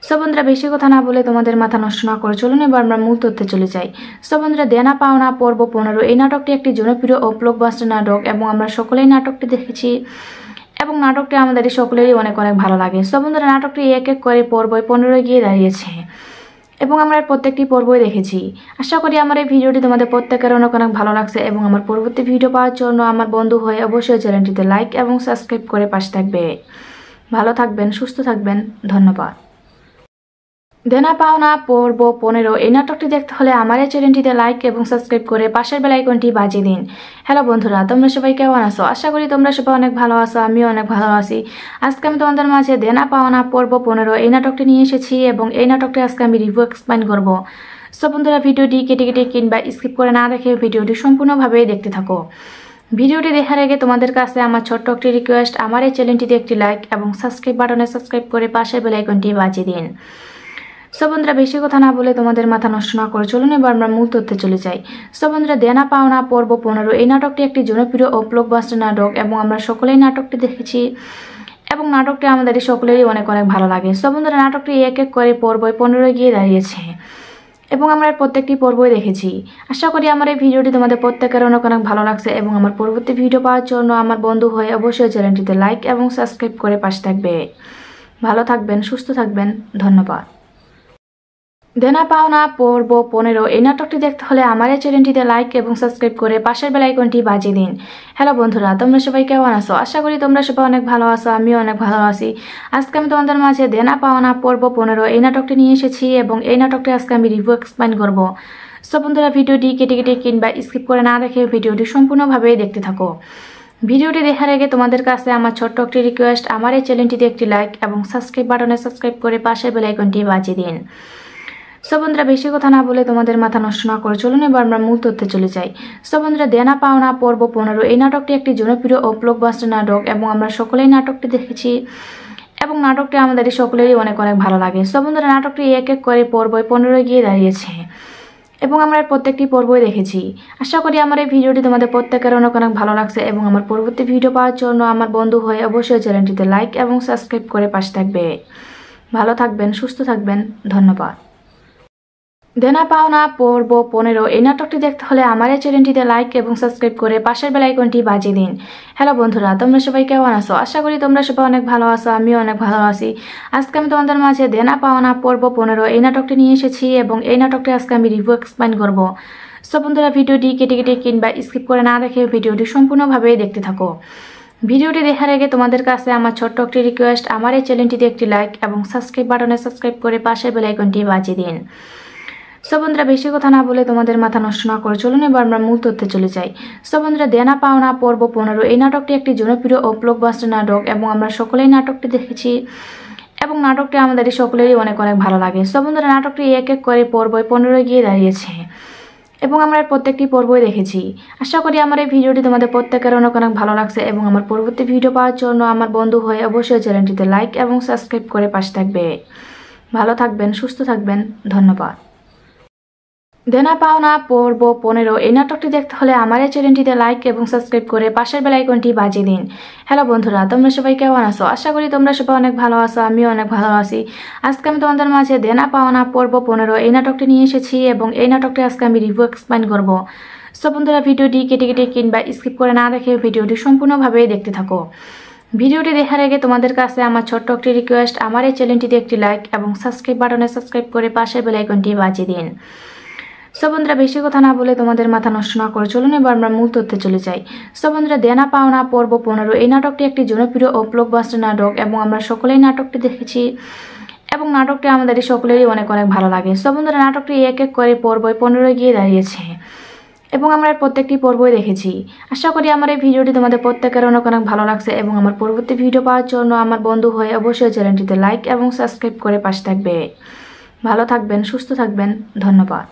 সো বন্ধুরা বেশি কথা না বলে তোমাদের মাথা নষ্ট না করে চলুন এবার আমরা মূল তথ্যে চলে যাই। সো বন্ধুরা দেনা পাওনা পর্ব 15 এই নাটকটি একটি জনপ্রিয় ও ব্লকবাস্টার নাটক এবং আমরা সকলেই নাটকটি দেখেছি এবং নাটকটি আমাদের সকলেরই অনেক অনেক ভালো লাগে। সো বন্ধুরা নাটকটি এক এক করে পর্ব 15 গিয়ে দাঁড়িয়েছে এবং আমরা প্রত্যেকটি পর্বই দেখেছি। আশা করি আমার এই ভিডিওটি তোমাদের প্রত্যেকের অনেক অনেক ভালো লাগছে এবং আমার পরবর্তী ভিডিও পাওয়ার জন্য আমার বন্ধু হয়ে অবশ্যই চ্যানেলটিতে লাইক এবং সাবস্ক্রাইব করে পাশে থাকবে। ভালো থাকবেন, সুস্থ থাকবেন, ধন্যবাদ। দেনা পাওনা পর্ব 15 এই নাটকটি দেখতে হলে আমার এই চ্যানেলটিতে লাইক এবং সাবস্ক্রাইব করে পাশের বেল আইকনটি বাজিয়ে দিন। হ্যালো বন্ধুরা, তোমরা সবাই কেমন আছো? আশা করি তোমরা সবাই অনেক ভালো আছো, আমিও অনেক ভালো আছি। আজকে আমি তোমাদের মাঝে দেনা পাওনা পর্ব 15 এই নাটকটি নিয়ে এসেছি এবং এই নাটকটি আজকে আমি রিভিউ এক্সপ্লেইন করব। সো বন্ধুরা ভিডিওটি কেটে কেটে কিংবা স্কিপ করে না দেখে ভিডিওটি সম্পূর্ণভাবে দেখতে থাকো। ভিডিওটি দেখার আগে তোমাদের কাছে আমার ছোট্ট একটি রিকোয়েস্ট, আমার এই চ্যানেলটিতে একটি লাইক এবং সাবস্ক্রাইব বাটনে সাবস্ক্রাইব করে পাশের বেল আইকনটি বাজিয়ে দিন। সো বন্ধুরা বেশি কথা না বলে তোমাদের মাথা নষ্ট না করে চলুন এবার আমরা মূল তথ্যে চলে যাই। সো বন্ধুরা দেনা পাওনা পর্ব 15 এই নাটকটি একটি জনপ্রিয় ও ব্লকবাস্টার নাটক এবং আমরা সকলেই নাটকটি দেখেছি এবং নাটকটি আমাদের সকলেরই অনেক অনেক ভালো লাগে। সো বন্ধুরা নাটকটি এক এক করে পর্ব 15 গিয়ে দাঁড়িয়েছে এবং আমরা প্রত্যেকটি পর্বই দেখেছি। আশা করি আমার এই ভিডিওটি তোমাদের প্রত্যেকের অনেক অনেক ভালো লাগছে এবং আমার পরবর্তী ভিডিও পাওয়ার জন্য আমার বন্ধু হয়ে অবশ্যই চ্যানেলটিতে লাইক এবং সাবস্ক্রাইব করে পাশে থাকবে। ভালো থাকবেন, সুস্থ থাকবেন, ধন্যবাদ। দেনা পাওনা পর্ব 15 এই নাটকটি দেখতে হলে আমার এই চ্যানেলটিতে লাইক এবং সাবস্ক্রাইব করে পাশের বেল আইকনটি বাজিয়ে দিন। হ্যালো বন্ধুরা, তোমরা সবাই কেমন আছো? আশা করি তোমরা সবাই অনেক ভালো আছো, আমিও অনেক ভালো আছি। আজকে আমি তোমাদের মাঝে দেনা পাওনা পর্ব 15 এই নাটকটি নিয়ে এসেছি এবং এই নাটকটি আজকে আমি রিভিউ এক্সপ্লেইন করব। সো বন্ধুরা ভিডিওটি কেটে কেটে কিংবা স্কিপ করে না দেখে ভিডিওটি সম্পূর্ণভাবে দেখতে থাকো। ভিডিওটি দেখার আগে তোমাদের কাছে আমার ছোট্ট একটি রিকোয়েস্ট, আমার এই চ্যানেলটিতে একটি লাইক এবং সাবস্ক্রাইব বাটনে সাবস্ক্রাইব করে পাশের বেল আইকনটি বাজিয়ে দিন। সো বন্ধুরা বেশি কথা না বলে তোমাদের মাথা নষ্ট না করে চলুন এবার আমরা মূল তথ্যে চলে যাই। সো বন্ধুরা দেনা পাওনা পর্ব 15 এই নাটকটি একটি জনপ্রিয় ও ব্লকবাস্টার নাটক এবং আমরা সকলেই নাটকটি দেখেছি এবং নাটকটি আমাদের সকলেরই অনেক অনেক ভালো লাগে। সো বন্ধুরা নাটকটি এক এক করে পর্ব 15 গিয়ে দাঁড়িয়েছে এবং আমরা প্রত্যেকটি পর্বই দেখেছি। আশা করি আমার এই ভিডিওটি তোমাদের প্রত্যেকের অনেক অনেক ভালো লাগছে এবং আমার পরবর্তী ভিডিও পাওয়ার জন্য আমার বন্ধু হয়ে অবশ্যই চ্যানেলটিতে লাইক এবং সাবস্ক্রাইব করে পাশে থাকবে। ভালো থাকবেন, সুস্থ থাকবেন, ধন্যবাদ। দেনা পাওনা পর্ব 15 এই নাটকটি দেখতে হলে আমার এই চ্যানেলটিতে লাইক এবং সাবস্ক্রাইব করে পাশের বেল আইকনটি বাজিয়ে দিন। হ্যালো বন্ধুরা, তোমরা সবাই কেমন আছো? আশা করি তোমরা সবাই অনেক ভালো আছো, আমিও অনেক ভালো আছি। আজকে আমি তোমাদের মাঝে দেনা পাওনা পর্ব 15 এই নাটকটি নিয়ে এসেছি এবং এই নাটকটি আজকে আমি রিভিউ এক্সপ্লেইন করব। সো বন্ধুরা ভিডিওটি কেটে কেটে কিংবা স্কিপ করে না দেখে ভিডিওটি সম্পূর্ণভাবে দেখতে থাকো। ভিডিওটি দেখার আগে তোমাদের কাছে আমার ছোট্ট একটি রিকোয়েস্ট, আমার এই চ্যানেলটিতে একটি লাইক এবং সাবস্ক্রাইব বাটনে সাবস্ক্রাইব করে পাশের বেল আইকনটি বাজিয়ে দিন। সো বন্ধুরা, বেশি কথা না বলে তোমাদের মাথা নষ্ট না করে চলুন এবার আমরা মূল তথ্যে চলে যাই। সো বন্ধুরা, দেনা পাওনা পর্ব 15 এই নাটকটি একটি জনপ্রিয় ও ব্লকবাস্টার নাটক এবং আমরা সকলেই নাটকটি দেখেছি এবং নাটকটি আমাদের সকলেরই অনেক অনেক ভালো লাগে। সো বন্ধুরা, নাটকটি এক এক করে পর্ব 15 গিয়ে দাঁড়িয়েছে এবং আমরা প্রত্যেকটি পর্বই দেখেছি। আশা করি আমার এই ভিডিওটি তোমাদের প্রত্যেকের অনেক অনেক ভালো লাগছে এবং আমার পরবর্তী ভিডিও পাওয়ার জন্য আমার বন্ধু হয়ে অবশ্যই চ্যানেলটিতে লাইক এবং সাবস্ক্রাইব করে পাশে থাকবে। ভালো থাকবেন, সুস্থ থাকবেন, ধন্যবাদ। দেনা পাওনা পর্ব 15 এই নাটকটি দেখতে হলে আমার এই চ্যানেলটিতে লাইক এবং সাবস্ক্রাইব করে পাশের বেল আইকনটি বাজিয়ে দিন। হ্যালো বন্ধুরা, তোমরা সবাই কেমন আছো? আশা করি তোমরা সবাই অনেক ভালো আছো, আমিও অনেক ভালো আছি। আজকে আমি তোমাদের মাঝে দেনা পাওনা পর্ব 15 এই নাটকটি নিয়ে এসেছি এবং এই নাটকটি আজকে আমি রিভিউ এক্সপ্লেইন করব। সো বন্ধুরা, ভিডিওটি কেটে কেটে কিংবা স্কিপ করে না দেখে ভিডিওটি সম্পূর্ণভাবে দেখতে থাকো। ভিডিওটি দেখার আগে তোমাদের কাছে আমার ছোট্ট একটি রিকোয়েস্ট, আমার এই চ্যানেলটিতে একটি লাইক এবং সাবস্ক্রাইব বাটনে সাবস্ক্রাইব করে পাশের বেল আইকনটি বাজিয়ে দিন। সো বন্ধুরা, বেশি কথা না বলে তোমাদের মাথা নষ্ট না করে চলুন এবার আমরা মূল তথ্যে চলে যাই। সো বন্ধুরা, দেনা পাওনা পর্ব 15 এই নাটকটি একটি জনপ্রিয় ও ব্লকবাস্টার নাটক এবং আমরা সকলেই নাটকটি দেখেছি এবং নাটকটি আমাদের সকলেরই অনেক অনেক ভালো লাগে। সো বন্ধুরা, নাটকটি এক এক করে পর্ব 15 গিয়ে দাঁড়িয়েছে এবং আমরা প্রত্যেকটি পর্বই দেখেছি। আশা করি আমার এই ভিডিওটি তোমাদের প্রত্যেকের অনেক অনেক ভালো লাগছে এবং আমার পরবর্তী ভিডিও পাওয়ার জন্য আমার বন্ধু হয়ে অবশ্যই চ্যানেলটিতে লাইক এবং সাবস্ক্রাইব করে পাশে থাকবে। ভালো থাকবেন, সুস্থ থাকবেন, ধন্যবাদ।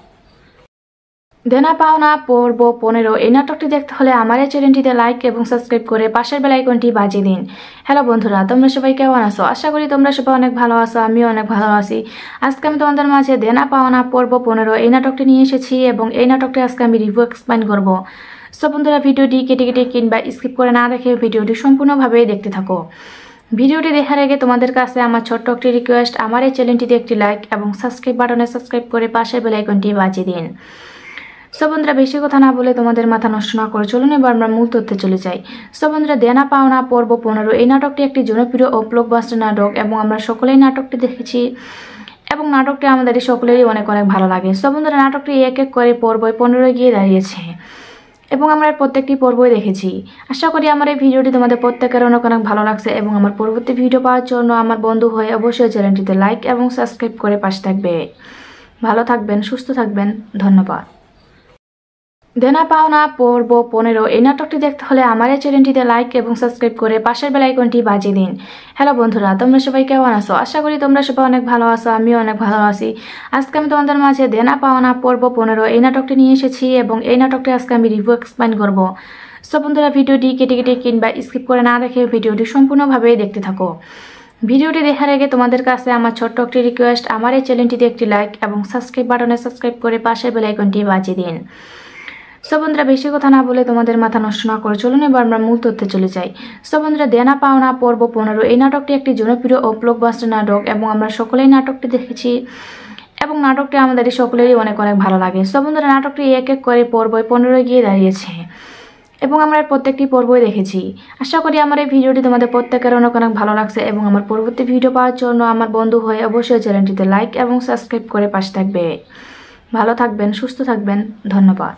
দেনা পাওনা পর্ব 15 এই নাটকটি দেখতে হলে আমার এই চ্যানেলটিতে লাইক এবং সাবস্ক্রাইব করে পাশের বেল আইকনটি বাজিয়ে দিন। হ্যালো বন্ধুরা, তোমরা সবাই কেমন আছো? আশা করি তোমরা সবাই অনেক ভালো আছো, আমিও অনেক ভালো আছি। আজকে আমি তোমাদের মাঝে দেনা পাওনা পর্ব 15 এই নাটকটি নিয়ে এসেছি এবং এই নাটকটি আজকে আমি রিভিউ এক্সপ্লেইন করব। সো বন্ধুরা, ভিডিওটি কেটে কেটে কিংবা স্কিপ করে না দেখে ভিডিওটি সম্পূর্ণভাবে দেখতে থাকো। ভিডিওটি দেখার আগে তোমাদের কাছে আমার ছোট্ট একটি রিকোয়েস্ট, আমার এই চ্যানেলটিতে একটি লাইক এবং সাবস্ক্রাইব বাটনে সাবস্ক্রাইব করে পাশের বেল আইকনটি বাজিয়ে দিন। সো বন্ধুরা, বেশি কথা না বলে তোমাদের মাথা নষ্ট না করে চলুন এবার আমরা মূল তথ্যে চলে যাই। সো বন্ধুরা, দেনা পাওনা পর্ব 15 এই নাটকটি একটি জনপ্রিয় ও ব্লকবাস্টার নাটক এবং আমরা সকলেই নাটকটি দেখেছি এবং নাটকটি আমাদের সকলেরই অনেক অনেক ভালো লাগে। সো বন্ধুরা, নাটকটি এক এক করে পর্ব 15 গিয়ে দাঁড়িয়েছে এবং আমরা প্রত্যেকটি পর্বই দেখেছি। আশা করি আমার এই ভিডিওটি তোমাদের প্রত্যেকের অনেক অনেক ভালো লাগছে এবং আমার পরবর্তী ভিডিও পাওয়ার জন্য আমার বন্ধু হয়ে অবশ্যই চ্যানেলটিতে লাইক এবং সাবস্ক্রাইব করে পাশে থাকবে। ভালো থাকবেন, সুস্থ থাকবেন, ধন্যবাদ। দেনা পাওনা পর্ব 15 এই নাটকটি দেখতে হলে আমার এই চ্যানেলটিতে লাইক এবং সাবস্ক্রাইব করে পাশের বেল আইকনটি বাজিয়ে দিন। হ্যালো বন্ধুরা, তোমরা সবাই কেমন আছো? আশা করি তোমরা সবাই অনেক ভালো আছো, আমিও অনেক ভালো আছি। আজকে আমি তোমাদের মাঝে দেনা পাওনা পর্ব 15 এই নাটকটি নিয়ে এসেছি এবং এই নাটকটি আজকে আমি রিভিউ এক্সপ্লেইন করব। সো বন্ধুরা, ভিডিওটি কেটে কেটে কিংবা স্কিপ করে না দেখে ভিডিওটি সম্পূর্ণভাবে দেখতে থাকো। ভিডিওটি দেখার আগে তোমাদের কাছে আমার ছোট্ট একটি রিকোয়েস্ট, আমার এই চ্যানেলটিতে একটি লাইক এবং সাবস্ক্রাইব বাটনে সাবস্ক্রাইব করে পাশের বেল আইকনটি বাজিয়ে দিন। সো বন্ধুরা, বেশি কথা না বলে তোমাদের মাথা নষ্ট না করে চলুন এবার আমরা মূল তথ্যে চলে যাই। সো বন্ধুরা, দেনা পাওনা পর্ব 15 এই নাটকটি একটি জনপ্রিয় ও ব্লকবাস্টার নাটক এবং আমরা সকলেই নাটকটি দেখেছি এবং নাটকটি আমাদের সকলেরই অনেক অনেক ভালো লাগে। সো বন্ধুরা, নাটকটি এক এক করে পর্ব 15 গিয়ে দাঁড়িয়েছে এবং আমরা প্রত্যেকটি পর্বই দেখেছি। আশা করি আমার এই ভিডিওটি তোমাদের প্রত্যেকের অনেক অনেক ভালো লাগছে এবং আমার পরবর্তী ভিডিও পাওয়ার জন্য আমার বন্ধু হয়ে অবশ্যই চ্যানেলটিতে লাইক এবং সাবস্ক্রাইব করে পাশে থাকবে। ভালো থাকবেন, সুস্থ থাকবেন, ধন্যবাদ।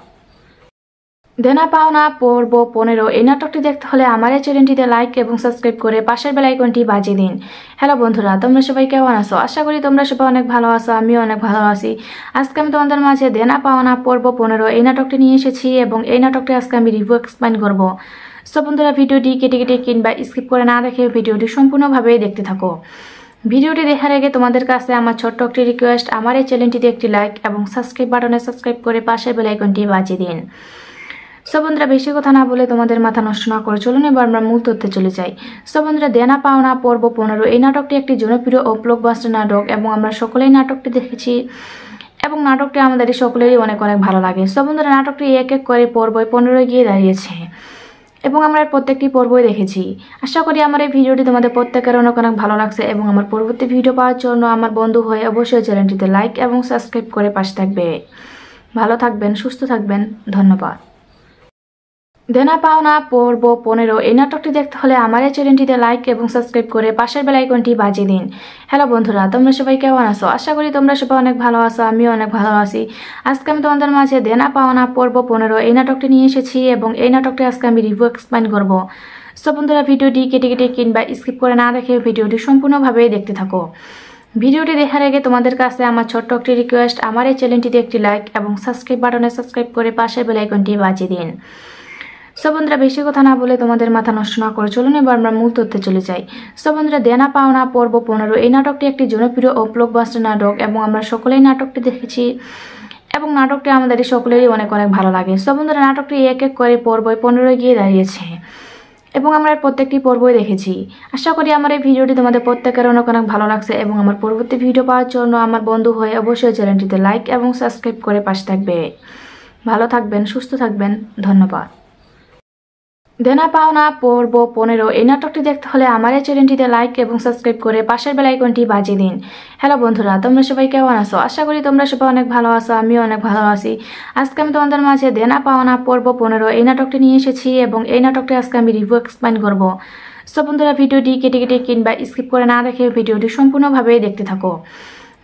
দেনা পাওনা পর্ব 15 এই নাটকটি দেখতে হলে আমার এই চ্যানেলটিতে লাইক এবং সাবস্ক্রাইব করে পাশের বেল আইকনটি বাজিয়ে দিন। হ্যালো বন্ধুরা, তোমরা সবাই কেমন আছো? আশা করি তোমরা সবাই অনেক ভালো আছো, আমিও অনেক ভালো আছি। আজকে আমি তোমাদের মাঝে দেনা পাওনা পর্ব 15 এই নাটকটি নিয়ে এসেছি এবং এই নাটকটি আজকে আমি রিভিউ এক্সপ্লেইন করব। সো বন্ধুরা, ভিডিওটি কেটে কেটে কিংবা স্কিপ করে না দেখে ভিডিওটি সম্পূর্ণভাবে দেখতে থাকো। ভিডিওটি দেখার আগে তোমাদের কাছে আমার ছোট্ট একটি রিকোয়েস্ট, আমার এই চ্যানেলটিতে একটি লাইক এবং সাবস্ক্রাইব বাটনে সাবস্ক্রাইব করে পাশের বেল আইকনটি বাজিয়ে দিন। সো বন্ধুরা, বেশি কথা না বলে তোমাদের মাথা নষ্ট না করে চলুন এবার আমরা মূল তথ্যে চলে যাই। সো বন্ধুরা, দেনা পাওনা পর্ব 15 এই নাটকটি একটি জনপ্রিয় ও ব্লকবাস্টার নাটক এবং আমরা সকলেই নাটকটি দেখেছি এবং নাটকটি আমাদের সকলেরই অনেক অনেক ভালো লাগে। সো বন্ধুরা, নাটকটি এক এক করে পর্ব 15 গিয়ে দাঁড়িয়েছে এবং আমরা প্রত্যেকটি পর্বই দেখেছি। আশা করি আমার এই ভিডিওটি তোমাদের প্রত্যেকের অনেক অনেক ভালো লাগছে এবং আমার পরবর্তী ভিডিও পাওয়ার জন্য আমার বন্ধু হয়ে অবশ্যই চ্যানেলটিতে লাইক এবং সাবস্ক্রাইব করে পাশে থাকবে। ভালো থাকবেন, সুস্থ থাকবেন, ধন্যবাদ। দেনা পাওনা পর্ব 15 এই নাটকটি দেখতে হলে আমার এই চ্যানেলটিতে লাইক এবং সাবস্ক্রাইব করে পাশের বেল আইকনটি বাজিয়ে দিন। হ্যালো বন্ধুরা, তোমরা সবাই কেমন আছো? আশা করি তোমরা সবাই অনেক ভালো আছো, আমিও অনেক ভালো আছি। আজকে আমি তোমাদের মাঝে দেনা পাওনা পর্ব 15 এই নাটকটি নিয়ে এসেছি এবং এই নাটকটি আজকে আমি রিভিউ এক্সপ্লেইন করব। সো বন্ধুরা ভিডিওটি কেটে কেটে কিংবা স্কিপ করে না দেখে ভিডিওটি সম্পূর্ণভাবে দেখতে থাকো। ভিডিওটি দেখার আগে তোমাদের কাছে আমার ছোট্ট একটি রিকোয়েস্ট, আমার এই চ্যানেলটিতে একটি লাইক এবং সাবস্ক্রাইব বাটনে সাবস্ক্রাইব করে পাশের বেল আইকনটি বাজিয়ে দিন। সো বন্ধুরা বেশি কথা না বলে তোমাদের মাথা নষ্ট না করে চলুন এবার আমরা মূল তথ্যে চলে যাই। সো বন্ধুরা দেনা পাওনা পর্ব 15 এই নাটকটি একটি জনপ্রিয় ও ব্লকবাস্টার নাটক এবং আমরা সকলেই নাটকটি দেখেছি এবং নাটকটি আমাদের সকলেরই অনেক অনেক ভালো লাগে। সো বন্ধুরা নাটকটি এক এক করে পর্ব 15 গিয়ে দাঁড়িয়েছে এবং আমরা প্রত্যেকটি পর্বই দেখেছি। আশা করি আমার এই ভিডিওটি তোমাদের প্রত্যেকের অনেক অনেক ভালো লাগছে এবং আমার পরবর্তী ভিডিও পাওয়ার জন্য আমার বন্ধু হয়ে অবশ্যই চ্যানেলটিতে লাইক এবং সাবস্ক্রাইব করে পাশে থাকবে। ভালো থাকবেন, সুস্থ থাকবেন, ধন্যবাদ। দেনা পাওনা পর্ব 15 এই নাটকটি দেখতে হলে আমার এই চ্যানেলটিতে লাইক এবং সাবস্ক্রাইব করে পাশের বেল আইকনটি বাজিয়ে দিন। হ্যালো বন্ধুরা, তোমরা সবাই কেমন আছো? আশা করি তোমরা সবাই অনেক ভালো আছো, আমিও অনেক ভালো আছি। আজকে আমি তোমাদের মাঝে দেনা পাওনা পর্ব 15 এই নাটকটি নিয়ে এসেছি এবং এই নাটকটি আজকে আমি রিভিউ এক্সপ্লেইন করব। সো বন্ধুরা ভিডিওটি কেটে কেটে কিংবা স্কিপ করে না দেখে ভিডিওটি সম্পূর্ণভাবে দেখতে থাকো।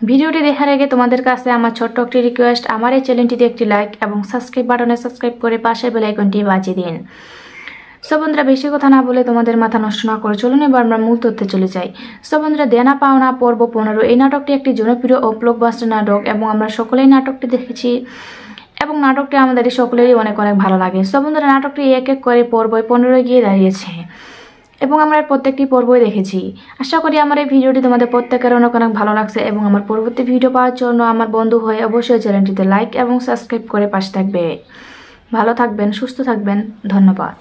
ভিডিওটি দেখার আগে তোমাদের কাছে আমার ছোট্ট একটি রিকোয়েস্ট, আমার এই চ্যানেলটিতে একটি লাইক এবং সাবস্ক্রাইব বাটনে সাবস্ক্রাইব করে পাশের বেল আইকনটি বাজিয়ে দিন। সো বন্ধুরা বেশি কথা না বলে তোমাদের মাথা নষ্ট না করে চলুন এবার আমরা মূল তথ্যে চলে যাই। সো বন্ধুরা দেনা পাওনা পর্ব 15 এই নাটকটি একটি জনপ্রিয় ও ব্লকবাস্টার নাটক এবং আমরা সকলেই নাটকটি দেখেছি এবং নাটকটি আমাদের সকলেরই অনেক অনেক ভালো লাগে। সো বন্ধুরা নাটকটি এক এক করে পর্ব 15 গিয়ে দাঁড়িয়েছে এবং আমরা প্রত্যেকটি পর্বই দেখেছি। আশা করি আমার এই ভিডিওটি তোমাদের প্রত্যেকের অনেক অনেক ভালো লাগছে এবং আমার পরবর্তী ভিডিও পাওয়ার জন্য আমার বন্ধু হয়ে অবশ্যই চ্যানেলটিতে লাইক এবং সাবস্ক্রাইব করে পাশে থাকবে। ভালো থাকবেন, সুস্থ থাকবেন, ধন্যবাদ।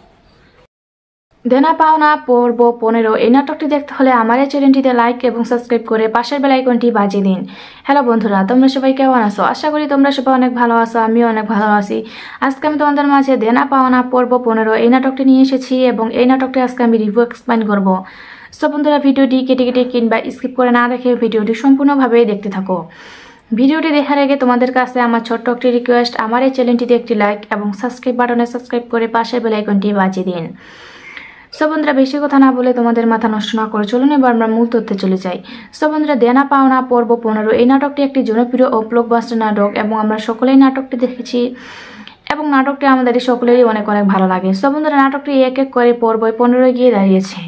দেনা পাওনা পর্ব 15 এই নাটকটি দেখতে হলে আমার এই চ্যানেলটিতে লাইক এবং সাবস্ক্রাইব করে পাশের বেল আইকনটি বাজিয়ে দিন। হ্যালো বন্ধুরা, তোমরা সবাই কেমন আছো? আশা করি তোমরা সবাই অনেক ভালো আছো, আমিও অনেক ভালো আছি। আজকে আমি তোমাদের মাঝে দেনা পাওনা পর্ব 15 এই নাটকটি নিয়ে এসেছি এবং এই নাটকটি আজকে আমি রিভিউ এক্সপ্লেইন করব। সো বন্ধুরা ভিডিওটি কেটে কেটে কিংবা স্কিপ করে না দেখে ভিডিওটি সম্পূর্ণভাবে দেখতে থাকো। ভিডিওটি দেখার আগে তোমাদের কাছে আমার ছোট্ট একটি রিকোয়েস্ট, আমার এই চ্যানেলটিতে একটি লাইক এবং সাবস্ক্রাইব বাটনে সাবস্ক্রাইব করে পাশের বেল আইকনটি বাজিয়ে দিন। সো বন্ধুরা বেশি কথা না বলে তোমাদের মাথা নষ্ট না করে চলুন এবার আমরা মূল তথ্যে চলে যাই। সো বন্ধুরা দেনা পাওনা পর্ব 15 এই নাটকটি একটি জনপ্রিয় ও ব্লকবাস্টার নাটক এবং আমরা সকলেই নাটকটি দেখেছি এবং নাটকটি আমাদের সকলেরই অনেক অনেক ভালো লাগে। সো বন্ধুরা নাটকটি এক এক করে পর্ব 15 গিয়ে দাঁড়িয়েছে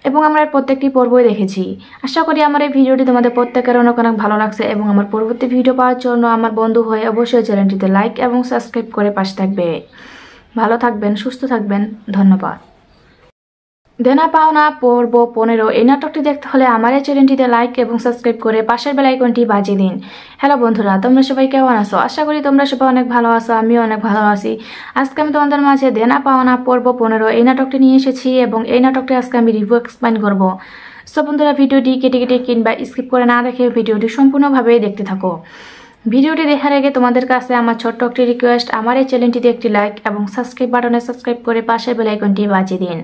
এবং আমরা প্রত্যেকটি পর্বই দেখেছি। আশা করি আমার এই ভিডিওটি তোমাদের প্রত্যেকের অনেক অনেক ভালো লাগছে এবং আমার পরবর্তী ভিডিও পাওয়ার জন্য আমার বন্ধু হয়ে অবশ্যই চ্যানেলটিতে লাইক এবং সাবস্ক্রাইব করে পাশে থাকবে। ভালো থাকবেন, সুস্থ থাকবেন, ধন্যবাদ। দেনা পাওনা পর্ব 15 এই নাটকটি দেখতে হলে আমার এই চ্যানেলটিতে লাইক এবং সাবস্ক্রাইব করে পাশের বেল আইকনটি বাজিয়ে দিন। হ্যালো বন্ধুরা, তোমরা সবাই কেমন আছো? আশা করি তোমরা সবাই অনেক ভালো আছো, আমিও অনেক ভালো আছি। আজকে আমি তোমাদের মাঝে দেনা পাওনা পর্ব 15 এই নাটকটি নিয়ে এসেছি এবং এই নাটকটি আজকে আমি রিভিউ এক্সপ্লেইন করব। সো বন্ধুরা ভিডিওটি কেটে কেটে কিংবা স্কিপ করে না দেখে ভিডিওটি সম্পূর্ণভাবে দেখতে থাকো। ভিডিওটি দেখার আগে তোমাদের কাছে আমার ছোট্ট একটি রিকোয়েস্ট, আমার এই চ্যানেলটিতে একটি লাইক এবং সাবস্ক্রাইব বাটনে সাবস্ক্রাইব করে পাশের বেল আইকনটি বাজিয়ে দিন।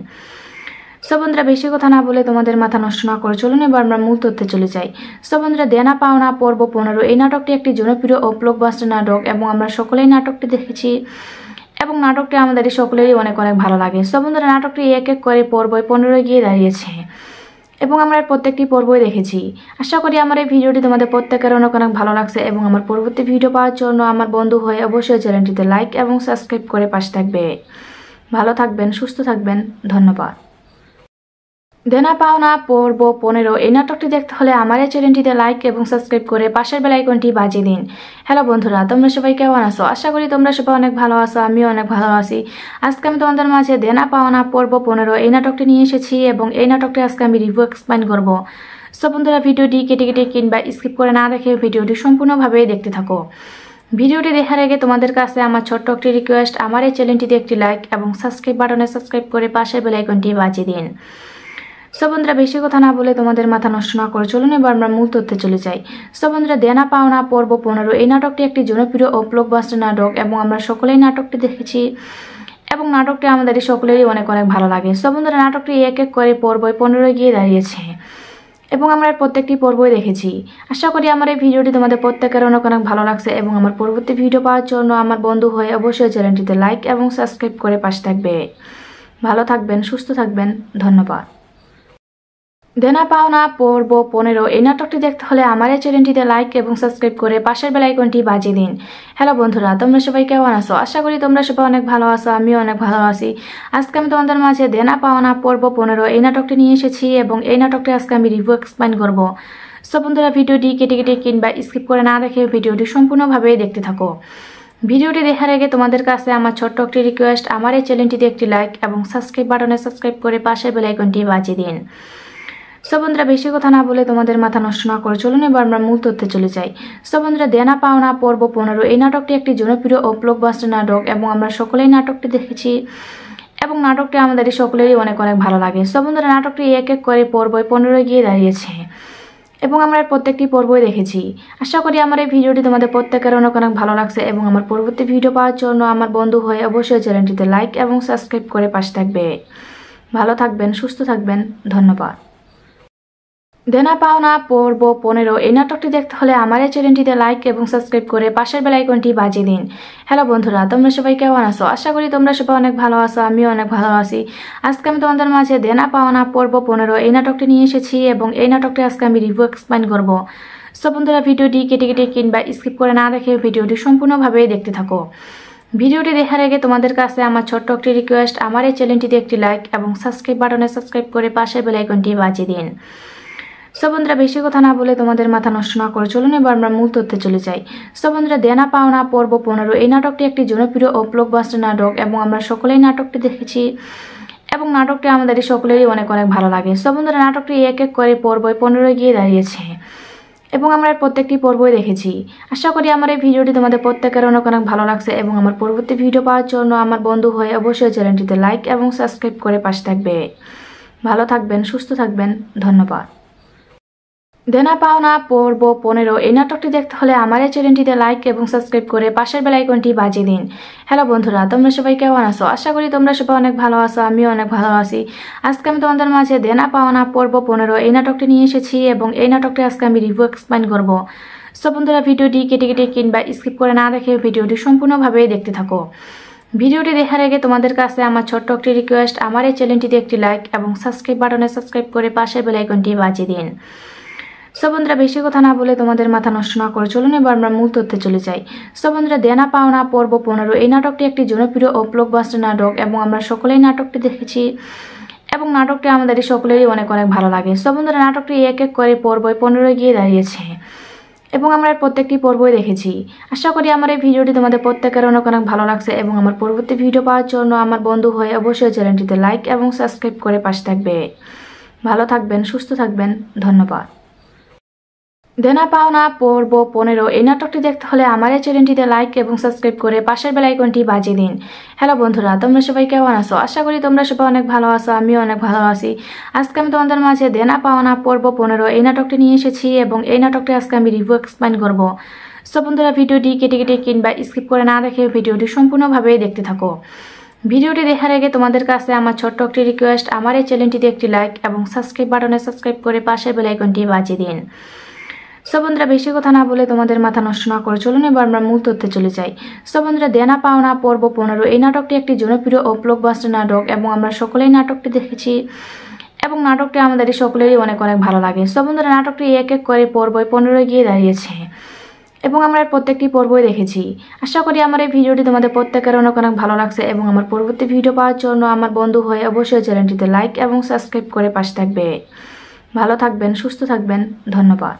সো বন্ধুরা বেশি কথা না বলে তোমাদের মাথা নষ্ট না করে চলুন এবার আমরা মূল তথ্যে চলে যাই। সো বন্ধুরা দেনা পাওনা পর্ব 15 এই নাটকটি একটি জনপ্রিয় ও ব্লকবাস্টার নাটক এবং আমরা সকলেই নাটকটি দেখেছি এবং নাটকটি আমাদের সকলেরই অনেক অনেক ভালো লাগে। সো বন্ধুরা নাটকটি এক এক করে পর্ব 15 গিয়ে দাঁড়িয়েছে এবং আমরা প্রত্যেকটি পর্বই দেখেছি। আশা করি আমার এই ভিডিওটি তোমাদের প্রত্যেকের অনেক অনেক ভালো লাগছে এবং আমার পরবর্তী ভিডিও পাওয়ার জন্য আমার বন্ধু হয়ে অবশ্যই চ্যানেলটিতে লাইক এবং সাবস্ক্রাইব করে পাশে থাকবে। ভালো থাকবেন, সুস্থ থাকবেন, ধন্যবাদ। দেনা পাওনা পর্ব 15 এই নাটকটি দেখতে হলে আমার এই চ্যানেলটিতে লাইক এবং সাবস্ক্রাইব করে পাশের বেল আইকনটি বাজিয়ে দিন। হ্যালো বন্ধুরা, তোমরা সবাই কেমন আছো? আশা করি তোমরা সবাই অনেক ভালো আছো, আমিও অনেক ভালো আছি। আজকে আমি তোমাদের মাঝে দেনা পাওনা পর্ব 15 এই নাটকটি নিয়ে এসেছি এবং এই নাটকটি আজকে আমি রিভিউ এক্সপ্লেইন করব। সো বন্ধুরা ভিডিওটি কেটে কেটে কিংবা স্কিপ করে না দেখে ভিডিওটি সম্পূর্ণভাবে দেখতে থাকো। ভিডিওটি দেখার আগে তোমাদের কাছে আমার ছোট্ট একটি রিকোয়েস্ট, আমার এই চ্যানেলটিতে একটি লাইক এবং সাবস্ক্রাইব বাটনে সাবস্ক্রাইব করে পাশের বেল আইকনটি বাজিয়ে দিন। সো বন্ধুরা বেশি কথা না বলে তোমাদের মাথা নষ্ট না করে চলুন এবার আমরা মূল তথ্যে চলে যাই। সো বন্ধুরা দেনা পাওনা পর্ব 15 এই নাটকটি একটি জনপ্রিয় ও ব্লকবাস্টার নাটক এবং আমরা সকলেই নাটকটি দেখেছি এবং নাটকটি আমাদের সকলেরই অনেক অনেক ভালো লাগে। সো বন্ধুরা নাটকটি এক এক করে পর্ব 15 গিয়ে দাঁড়িয়েছে এবং আমরা প্রত্যেকটি পর্বই দেখেছি। আশা করি আমার এই ভিডিওটি তোমাদের প্রত্যেকের অনেক অনেক ভালো লাগছে এবং আমার পরবর্তী ভিডিও পাওয়ার জন্য আমার বন্ধু হয়ে অবশ্যই চ্যানেলটিতে লাইক এবং সাবস্ক্রাইব করে পাশে থাকবে। ভালো থাকবেন, সুস্থ থাকবেন, ধন্যবাদ। দেনা পাওনা পর্ব 15 এই নাটকটি দেখতে হলে আমার এই চ্যানেলটিতে লাইক এবং সাবস্ক্রাইব করে পাশের বেল আইকনটি বাজিয়ে দিন। হ্যালো বন্ধুরা, তোমরা সবাই কেমন আছো? আশা করি তোমরা সবাই অনেক ভালো আছো, আমিও অনেক ভালো আছি। আজকে আমি তোমাদের মাঝে দেনা পাওনা পর্ব 15 এই নাটকটি নিয়ে এসেছি এবং এই নাটকটি আজকে আমি রিভিউ এক্সপ্লেইন করব। সো বন্ধুরা, ভিডিওটি কেটে কেটে কিংবা স্কিপ করে না দেখে ভিডিওটি সম্পূর্ণভাবে দেখতে থাকো। ভিডিওটি দেখার আগে তোমাদের কাছে আমার ছোট্ট একটি রিকোয়েস্ট, আমার এই চ্যানেলটিতে একটি লাইক এবং সাবস্ক্রাইব বাটনে সাবস্ক্রাইব করে পাশের বেল আইকনটি বাজিয়ে দিন। সো বন্ধুরা, বেশি কথা না বলে তোমাদের মাথা নষ্ট না করে চলুন এবার আমরা মূল তথ্যে চলে যাই। সো বন্ধুরা, দেনা পাওনা পর্ব 15 এই নাটকটি একটি জনপ্রিয় ও ব্লকবাস্টার নাটক এবং আমরা সকলেই নাটকটি দেখেছি এবং নাটকটি আমাদের সকলেরই অনেক অনেক ভালো লাগে। সো বন্ধুরা, নাটকটি এক এক করে পর্ব 15 গিয়ে দাঁড়িয়েছে এবং আমরা প্রত্যেকটি পর্বই দেখেছি। আশা করি আমার এই ভিডিওটি তোমাদের প্রত্যেকের অনেক অনেক ভালো লাগছে এবং আমার পরবর্তী ভিডিও পাওয়ার জন্য আমার বন্ধু হয়ে অবশ্যই চ্যানেলটিতে লাইক এবং সাবস্ক্রাইব করে পাশে থাকবে। ভালো থাকবেন, সুস্থ থাকবেন, ধন্যবাদ। দেনা পাওনা পর্ব 15 এই নাটকটি দেখতে হলে আমার এই চ্যানেলটিতে লাইক এবং সাবস্ক্রাইব করে পাশের বেল আইকনটি বাজিয়ে দিন। হ্যালো বন্ধুরা, তোমরা সবাই কেমন আছো? আশা করি তোমরা সবাই অনেক ভালো আছো, আমিও অনেক ভালো আছি। আজকে আমি তোমাদের মাঝে দেনা পাওনা পর্ব 15 এই নাটকটি নিয়ে এসেছি এবং এই নাটকটি আজকে আমি রিভিউ এক্সপ্লেইন করব। সো বন্ধুরা, ভিডিওটি কেটে কেটে কিংবা স্কিপ করে না দেখে ভিডিওটি সম্পূর্ণভাবে দেখতে থাকো। ভিডিওটি দেখার আগে তোমাদের কাছে আমার ছোট্ট একটি রিকোয়েস্ট, আমার এই চ্যানেলটিতে একটি লাইক এবং সাবস্ক্রাইব বাটনে সাবস্ক্রাইব করে পাশের বেল আইকনটি বাজিয়ে দিন। সো বন্ধুরা, বেশি কথা না বলে তোমাদের মাথা নষ্ট না করে চলুন এবার আমরা মূল তথ্যে চলে যাই। সো বন্ধুরা, দেনা পাওনা পর্ব 15 এই নাটকটি একটি জনপ্রিয় ও ব্লকবাস্টার নাটক এবং আমরা সকলেই নাটকটি দেখেছি এবং নাটকটি আমাদের সকলেরই অনেক অনেক ভালো লাগে। সো বন্ধুরা, নাটকটি এক এক করে পর্ব 15 গিয়ে দাঁড়িয়েছে এবং আমরা প্রত্যেকটি পর্বই দেখেছি। আশা করি আমার এই ভিডিওটি তোমাদের প্রত্যেকের অনেক অনেক ভালো লাগছে এবং আমার পরবর্তী ভিডিও পাওয়ার জন্য আমার বন্ধু হয়ে অবশ্যই চ্যানেলটিতে লাইক এবং সাবস্ক্রাইব করে পাশে থাকবে। ভালো থাকবেন, সুস্থ থাকবেন, ধন্যবাদ। দেনা পাওনা পর্ব 15 এই নাটকটি দেখতে হলে আমার এই চ্যানেলটিতে লাইক এবং সাবস্ক্রাইব করে পাশের বেল আইকনটি বাজিয়ে দিন। হ্যালো বন্ধুরা, তোমরা সবাই কেমন আছো? আশা করি তোমরা সবাই অনেক ভালো আছো, আমিও অনেক ভালো আছি। আজকে আমি তোমাদের মাঝে দেনা পাওনা পর্ব 15 এই নাটকটি নিয়ে এসেছি এবং এই নাটকটি আজকে আমি রিভিউ এক্সপ্লেইন করব। সো বন্ধুরা, ভিডিওটি কেটে কেটে কিংবা স্কিপ করে না দেখে ভিডিওটি সম্পূর্ণভাবে দেখতে থাকো। ভিডিওটি দেখার আগে তোমাদের কাছে আমার ছোট্ট একটি রিকোয়েস্ট, আমার এই চ্যানেলটিতে একটি লাইক এবং সাবস্ক্রাইব বাটনে সাবস্ক্রাইব করে পাশের বেল আইকনটি বাজিয়ে দিন। সো বন্ধুরা, বেশি কথা না বলে তোমাদের মাথা নষ্ট না করে চলুন এবার আমরা মূল তথ্যে চলে যাই। সো বন্ধুরা, দেনা পাওনা পর্ব 15 এই নাটকটি একটি জনপ্রিয় ও ব্লকবাস্টার নাটক এবং আমরা সকলেই নাটকটি দেখেছি এবং নাটকটি আমাদের সকলেরই অনেক অনেক ভালো লাগে। সো বন্ধুরা, নাটকটি এক এক করে পর্ব 15 গিয়ে দাঁড়িয়েছে এবং আমরা প্রত্যেকটি পর্বই দেখেছি। আশা করি আমার এই ভিডিওটি তোমাদের প্রত্যেকের অনেক অনেক ভালো লাগছে এবং আমার পরবর্তী ভিডিও পাওয়ার জন্য আমার বন্ধু হয়ে অবশ্যই চ্যানেলটিতে লাইক এবং সাবস্ক্রাইব করে পাশে থাকবে। ভালো থাকবেন, সুস্থ থাকবেন, ধন্যবাদ। দেনা পাওনা পর্ব 15 এই নাটকটি দেখতে হলে আমার এই চ্যানেলটিতে লাইক এবং সাবস্ক্রাইব করে পাশের বেল আইকনটি বাজিয়ে দিন। হ্যালো বন্ধুরা, তোমরা সবাই কেমন আছো? আশা করি তোমরা সবাই অনেক ভালো আছো, আমিও অনেক ভালো আছি। আজকে আমি তোমাদের মাঝে দেনা পাওনা পর্ব 15 এই নাটকটি নিয়ে এসেছি এবং এই নাটকটি আজকে আমি রিভিউ এক্সপ্লেইন করব। সো বন্ধুরা, ভিডিওটি কেটে কেটে কিংবা স্কিপ করে না দেখে ভিডিওটি সম্পূর্ণভাবে দেখতে থাকো। ভিডিওটি দেখার আগে তোমাদের কাছে আমার ছোট্ট একটি রিকোয়েস্ট, আমার এই চ্যানেলটিতে একটি লাইক এবং সাবস্ক্রাইব বাটনে সাবস্ক্রাইব করে পাশের বেল আইকনটি বাজিয়ে দিন। সো বন্ধুরা, বেশি কথা না বলে তোমাদের মাথা নষ্ট না করে চলুন এবার আমরা মূল তথ্যে চলে যাই। সো বন্ধুরা, দেনা পাওনা পর্ব 15 এই নাটকটি একটি জনপ্রিয় ও ব্লকবাস্টার নাটক এবং আমরা সকলেই নাটকটি দেখেছি এবং নাটকটি আমাদের সকলেরই অনেক অনেক ভালো লাগে। সো বন্ধুরা, নাটকটি এক এক করে পর্ব 15 গিয়ে দাঁড়িয়েছে এবং আমরা প্রত্যেকটি পর্বই দেখেছি। আশা করি আমার এই ভিডিওটি তোমাদের প্রত্যেকের অনেক অনেক ভালো লাগছে এবং আমার পরবর্তী ভিডিও পাওয়ার জন্য আমার বন্ধু হয়ে অবশ্যই চ্যানেলটিতে লাইক এবং সাবস্ক্রাইব করে পাশে থাকবে। ভালো থাকবেন, সুস্থ থাকবেন, ধন্যবাদ।